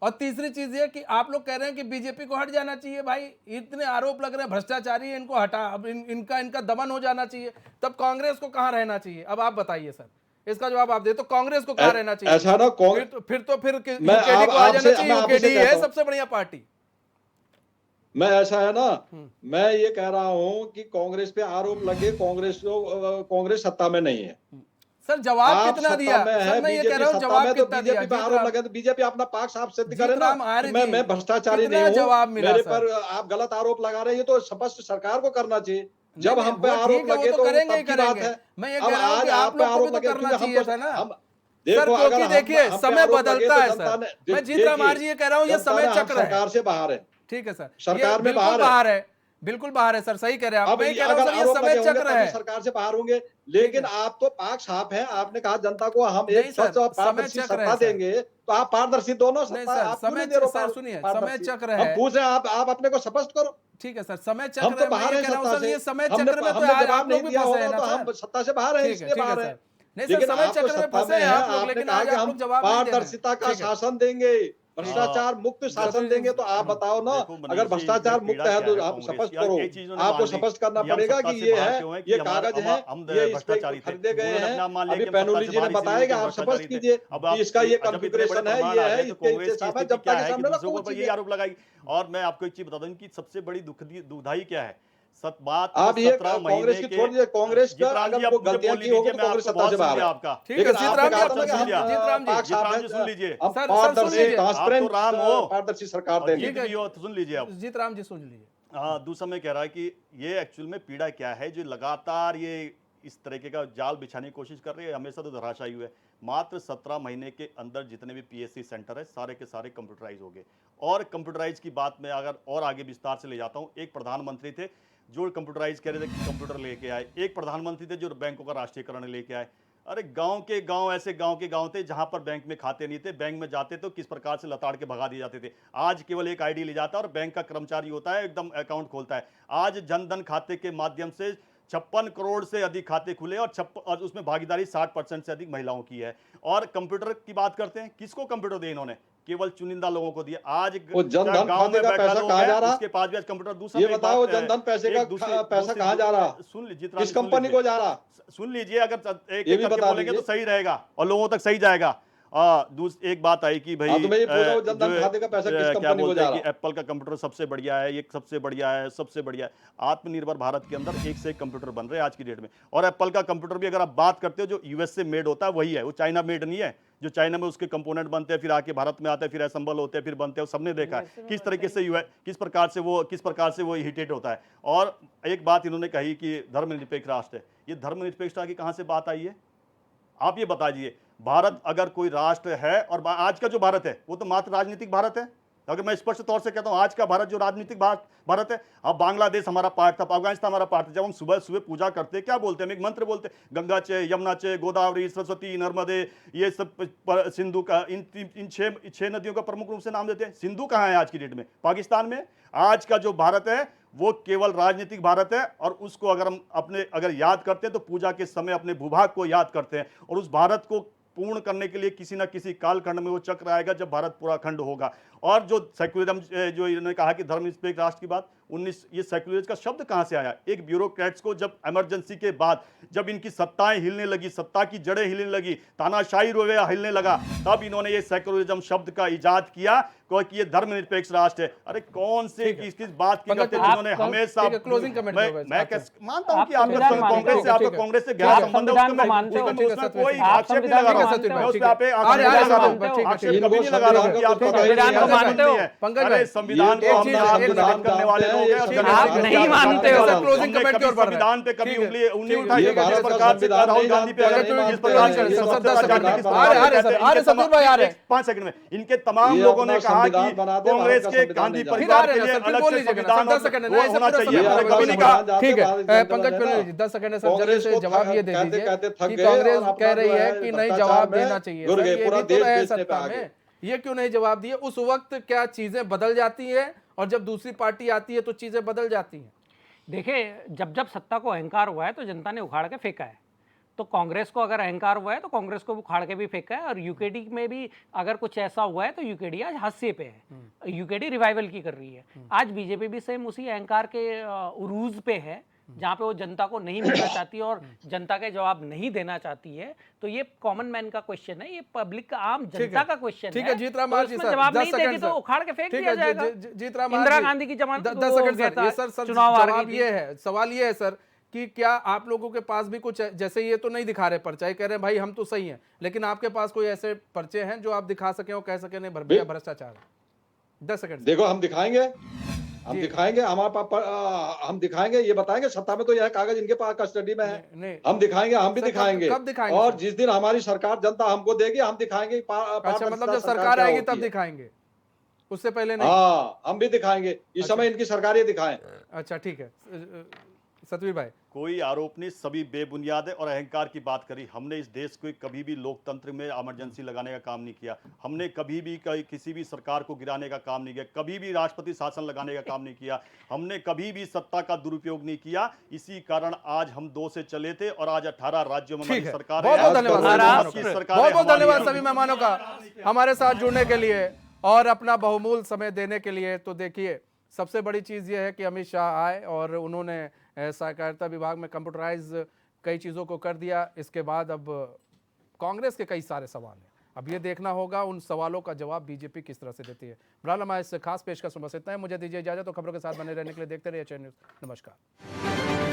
और तीसरी चीज ये कि आप लोग कह रहे हैं कि बीजेपी को हट जाना चाहिए। भाई इतने आरोप लग रहे हैं भ्रष्टाचारी, इनको हटा, अब इनका दमन हो जाना चाहिए, तब कांग्रेस को कहां रहना चाहिए? अब आप बताइए सर, इसका जवाब आप दे। तो कांग्रेस को कहां रहना चाहिए? ऐसा ना फिर मैं यूकेडी को आ जाना चाहिए। मैं आपसे यूकेडी कहता है हूं। सबसे बढ़िया पार्टी। मैं ऐसा है ना, मैं ये कह रहा हूं कि कांग्रेस पे आरोप लगे, कांग्रेस सत्ता में नहीं है। सर जवाब आप कितना सत्ता दिया? में सर है, मैं ये कह बीजेपी रहा हूं सत्ता जवाब में, तो कितना दिया? बीजेपी पे आरोप लगे तो बीजेपी अपना पक्ष साफ सिद्ध करे ना। जीतराम आर्य जी, मैं भ्रष्टाचारी कितना नहीं हूं, जवाब मिला मेरे सर? पर आप गलत आरोप लगा रहे हैं, ये तो स्पष्ट सरकार को करना चाहिए। जब नहीं, हम पे वो आरोप ठीक है, वो लगे तो तो करेंगे ही तब की बात करेंगे। है। मैं ये अब कह रहा हूं आज कि आप आप पे लोग को आरोप भी तो लगे करना क्योंकि हम चाहिए तो था ना हम सर, देखो, अगर क्योंकि हम देखिए पे समय आरोप लगे बदलता तो है जनता सर। ने मैं जीतराम आर्य जी ये कह रहा हूं, ये जनता समय ने हम चक्र है। सरकार से बाहर है, ठीक है सर, सरकार ये में बिल्कुल बाहर बाहर है, बिल्कुल बाहर है सर, सही कह रहे हैं आप। अब मैं ये कह रहा हूं अगर सर, ये आरोप समय लगे होंगे चक्र तभी है। सरकार से बाहर होंगे, लेकिन है। आप तो पाक साफ है। आपने कहा जनता को हम नहीं एक सर, स्वच्छ और समय पारदर्शी चक्र है सत्ता सर। देंगे, तो आप पारदर्शी दोनों नहीं सत्ता सर, आप क्यों समय नहीं दे रहे हो? सर सुनिए, समय पारदर्शी चक्र हम है। पूछ रहे हैं, आप अपने को स्पष्ट करो। ठीक है सर, समय हम चक्र तो है। मैं बाहर ये हैं कह रहा हूं सत्ता सर, से, ये समय हमने चक्र में तो हमने आप जवाब लोग नहीं भी दिया फंसे होगा हैं ना तो सर। हम सत्ता से बाहर हैं, ठीक है, इसलिए ठीक है बाहर सर। हैं। नहीं सर, लेकिन समय आप तो चक्र में सत्ता फंसे में हैं हैं, आप लोग, आपने लेकिन कहा आज कि आप हम लोग जवाब नहीं दे रहे हैं। पारदर्शिता का ठीक है। शासन देंगे, भ्रष्टाचार मुक्त शासन देंगे। तो आप बताओ ना, देखो मनीष अगर जी, भ्रष्टाचार इसमें मुक्त पीड़ा है क्या तो है आप कांग्रेस स्पष्ट की? करो। एक चीज उन्होंने आपको मान ली स्पष्ट करना कि हम पड़ेगा सत्ता कि से ये बाहर है, क्यों हैं कि ये हमारा कागज है, हम ये इस पे भ्रष्टाचारी थे। खरीदे गए उन्होंने हैं। अपना मान लिया अभी कि हम सत्ता पैनोली से जी ने बाहर इसीलिए बताएगा, क्यों आप स्पष्ट भ्रष्टाचारी थे। कीजिए अब कि आप इसका ये जब इतने बड़े कॉन्फ़िगरेशन है, प्रमाण ये आ है, गए तो इसके कांग्रेस की हिसाब है, स्थिति जब क्या तक है कि सामने दूसरों के रखो ऊपर चीजें। यही आरोप लगाई। और मैं आपको एक चीज बता दूं इनकी सबसे बड़ी दुखदाई क्या है। बात आप ये 17 कांग्रेस महीने की के छोड़ दीजिए, कांग्रेस का जीतराम अगर जी, अब वो मुझे गलतियां बोलने की होगी दीजिए, तो मैं कांग्रेस आपको सत्ता बहुत से सुन बाहर लिया है। आपका। ठीक है, लेकिन आपने जीतराम जी कहा आप था ना सुन कि हम लीजिए, जीतराम जी। पाक साफ जीतराम है, जी सुन लीजिए। हम सर, सुन लीजिए। ट्रांसपेरेंट आप तो राम हो। पारदर्शी सरकार और देंगे। जीत भी हो तो सुन लीजिए अब। जीतराम जी सुन लीजिए। हाँ, दूसरा मैं कह रहा है कि ये एक्चुअल में पीड़ा क्या है जो लगातार ये इस तरीके का जाल बिछाने की कोशिश कर रही है, हमेशा तो धराशायी हुए। मात्र 17 महीने के अंदर जितने भी पीएससी सेंटर है सारे के सारे कंप्यूटराइज हो गए। और कंप्यूटराइज की बात में अगर और आगे विस्तार से ले जाता हूँ, एक प्रधानमंत्री थे जो कंप्यूटराइज कह रहे थे कि कंप्यूटर लेके आए, एक प्रधानमंत्री थे जो बैंकों का राष्ट्रीयकरण लेके आए। अरे गांव के गांव, ऐसे गांव के गांव थे जहां पर बैंक में खाते नहीं थे, बैंक में जाते तो किस प्रकार से लताड़ के भगा दिए जाते थे। आज केवल एक आईडी ले जाता है और बैंक का कर्मचारी होता है, एकदम अकाउंट खोलता है। आज जनधन खाते के माध्यम से 56 करोड़ से अधिक खाते खुले और उसमें भागीदारी 60% से अधिक महिलाओं की है। और कंप्यूटर की बात करते हैं, किसको कंप्यूटर दिए इन्होंने? केवल चुनिंदा लोगों को दिया। आज वो जनधन गांव खाते में का बैठा पैसा लोग कहाँ है, जा रहा? उसके पास भी आज कंप्यूटर। दूसरा ये एक बताओ, बात, जनधन पैसे एक का दूसरी- पैसा दूसरी- कहाँ जा रहा? सुन लीजिए, किस कंपनी को जा रहा? सुन लीजिए, अगर एक ये एक भी करके बता बोलेंगे तो दीजिए। सही रहेगा और लोगों तक सही जाएगा। एक बात आई कि भाई हाँ, तो मैं ये पूछ रहा हूँ, जनधन जो खाते का पैसा किस क्या कंपनी को बोलते जा हैं कि रहा? एप्पल का कंप्यूटर सबसे बढ़िया है, ये सबसे बढ़िया है, सबसे बढ़िया है। आत्मनिर्भर भारत के अंदर एक से एक कंप्यूटर बन रहे हैं आज की डेट में। और एप्पल का कंप्यूटर भी अगर आप बात करते हो जो यूएस से मेड होता है वही है, वो चाइना मेड नहीं है। जो चाइना में उसके कंपोनेंट बनते हैं, फिर आके भारत में आते हैं, फिर असेंबल होते हैं, फिर बनते हैं। सबने देखा है किस तरीके से किस प्रकार से वो हिटेट होता है। और एक बात इन्होंने कही कि धर्मनिरपेक्ष राष्ट्र है। ये धर्मनिरपेक्षता की कहां से बात आई है? आप ये बता दीजिए। भारत अगर कोई राष्ट्र है, और आज का जो भारत है वो तो मात्र राजनीतिक भारत है। अगर मैं स्पष्ट तौर से कहता हूं, आज का भारत जो राजनीतिक भारत है। अब बांग्लादेश हमारा पार्ट था, अफगानिस्तान हमारा पार्ट था। जब हम सुबह सुबह पूजा करते हैं, क्या बोलते हैं? हम एक मंत्र बोलते हैं, गंगा चे, यमुना चे, गोदावरी, सरस्वती, नर्मदे, ये सब सिंधु का, इन छह नदियों का प्रमुख रूप से नाम देते हैं। सिंधु कहाँ है आज की डेट में? पाकिस्तान में। आज का जो भारत है वो केवल राजनीतिक भारत है। और उसको अगर हम अगर याद करते हैं तो पूजा के समय अपने भूभाग को याद करते हैं। और उस भारत को पूर्ण करने के लिए किसी ना किसी कालखंड में वो चक्र आएगा जब भारत पूरा खंड होगा। और जो सेक्युलरिज्म, जो इन्होंने कहा कि धर्मनिरपेक्ष राष्ट्र की बात, 19 ये सेक्युलरिज्म का शब्द कहां से आया? एक ब्यूरोक्रेट्स को जब इमरजेंसी के बाद जब इनकी सत्ताएं हिलने लगी, सत्ता की जड़ें हिलने लगी, तानाशाही रोया हिलने लगा, तब इन्होंने ये सेक्युलरिज्म शब्द का इजाद किया कि ये धर्मनिरपेक्ष राष्ट्र है। अरे कौन से किस बात की करते हैं जिन्होंने हमेशा। क्लोजिंग कमेंट मैं मानता हूं कि आपका कांग्रेस से ठीक है। कांग्रेस से गहरा संबंध है, उसमें कोई आक्षेप नहीं लगा रहा हूं। मैं उस पे आक्षेप कभी नहीं लगा रहा हूं कि आप पंकज भाई, अरे संविधान को हम करने वाले हो गए और ये जनता आप की नहीं बात मानते कर हो। रहे हैं। क्लोजिंग हमने कमेंट कभी की ओर बढ़ रहे हैं। संविधान पे कभी ठीक है, उंगली ठीक है, उठाई ये है कि भारत जिस का प्रकार से संविधान राहुल नहीं गांधी पे जानते अगर हैं, जिस प्रकार से नहीं इस मानते समस्या हैं। जानने की संविधान आ रहे सर, आ रहे सर, भाई आ रहे हैं। 5 सेकंड में इनके तमाम ये लोगों ने अपना कहा संविधान कि बनाते, कांग्रेस भारत के का गांधी संविधान फिर आ परिवार रहे के हैं लिए सर, फिर अलग बोल से लीजिएगा ना, संविधान 10 सेकंड है ना, वो ऐसे होना पूरा चाहिए। संविधान हमने बोल कभी लीजिए। नहीं कहा जाते ठीक है, भारत के पंकज आंदोलन है प्यारे ना। जी 10 सेकंड है सर, कांग्रेस जल्दी से को जवाब ये दे कहते दीजिए कहते थक कि गए कांग्रेस और अपना कह रही जो है है कि नहीं भ्रष्टाचार जवाब में देना चाहिए। घुस सर, गए, ये पूरा भी तो देश रहे बेचने पे सत्ता आ गए। में, ये क्यों नहीं जवाब दिए? उस वक्त क्या चीजें बदल जाती है और जब दूसरी पार्टी आती है तो चीजें बदल जाती हैं? देखिए, जब जब सत्ता को अहंकार हुआ है तो जनता ने उखाड़ के फेंका है। तो कांग्रेस को अगर अहंकार हुआ है तो कांग्रेस को भी उखाड़ के भी फेंका है। और यूकेडी में भी अगर कुछ ऐसा हुआ है तो यूकेडी आज हादसे पे है, यूकेडी रिवाइवल की कर रही है। आज बीजेपी भी सेम उसी अहंकार के उरूज पे है, जहाँ पे वो जनता को नहीं मिलना चाहती और जनता के जवाब नहीं देना चाहती है। तो ये कॉमन मैन का क्वेश्चन है, ये पब्लिक का, आम जनता का क्वेश्चन है। ठीक है, जीत राम तो मार जी इसमें सर, जवाब 10 नहीं देगी सेकंड तो सर। उखाड़ के फेंक ठीक दिया है, जाएगा। जीत राम मार इंदिरा जी, गांधी की जमानत 10 सेकंड सर, कहता ये है, सर चुनाव हार जवाब गई थी। ये है, सवाल ये है सर कि क्या आप लोगों के पास भी कुछ, जैसे ये तो नहीं दिखा रहे पर्चा, कह रहे हैं भाई हम तो सही हैं, लेकिन आपके पास कोई ऐसे पर्चे हैं जो आप दिखा सके और कह सके नहीं भैया भ्रष्टाचार है? 10 सेकंड। देखो हम दिखाएंगे, हम दिखाएंगे, हमारे पास हम दिखाएंगे, ये बताएंगे सत्ता में तो यह कागज इनके पास कस्टडी में है। नहीं, हम दिखाएंगे, हम भी सर, दिखाएंगे। कब दिखाएंगे और सर? जिस दिन हमारी सरकार जनता हमको देगी हम दिखाएंगे। अच्छा, मतलब जब सरकार आएगी तब दिखाएंगे, उससे पहले नहीं? हाँ, हम भी दिखाएंगे। इस समय इनकी सरकार ये दिखाएं। अच्छा ठीक है, सतवीर भाई। कोई आरोप नहीं, सभी बेबुनियाद है और अहंकार की बात करी। हमने इस देश को कभी भी लोकतंत्र में इमरजेंसी लगाने का काम नहीं किया। हमने कभी भी किसी भी सरकार को गिराने का काम नहीं किया, कभी भी राष्ट्रपति शासन लगाने का काम नहीं किया, हमने कभी भी सत्ता का दुरुपयोग नहीं किया। इसी कारण आज हम 2 से चले थे और आज 18 राज्यों में हमारी सरकार है। बहुत बहुत धन्यवाद, बहुत बहुत धन्यवाद है। सभी मेहमानों का हमारे साथ जुड़ने के लिए और अपना बहुमूल्य समय देने के लिए। तो देखिए, सबसे बड़ी चीज़ ये है कि अमित शाह आए और उन्होंने सहकारिता विभाग में कंप्यूटराइज कई चीज़ों को कर दिया। इसके बाद अब कांग्रेस के कई सारे सवाल हैं, अब ये देखना होगा उन सवालों का जवाब बीजेपी किस तरह से देती है। फिलहाल हमारे इस खास पेशकश में बस इतना है। मुझे दीजिए इजाजत, तो खबरों के साथ बने रहने के लिए देखते रहिए एचएन न्यूज़। नमस्कार।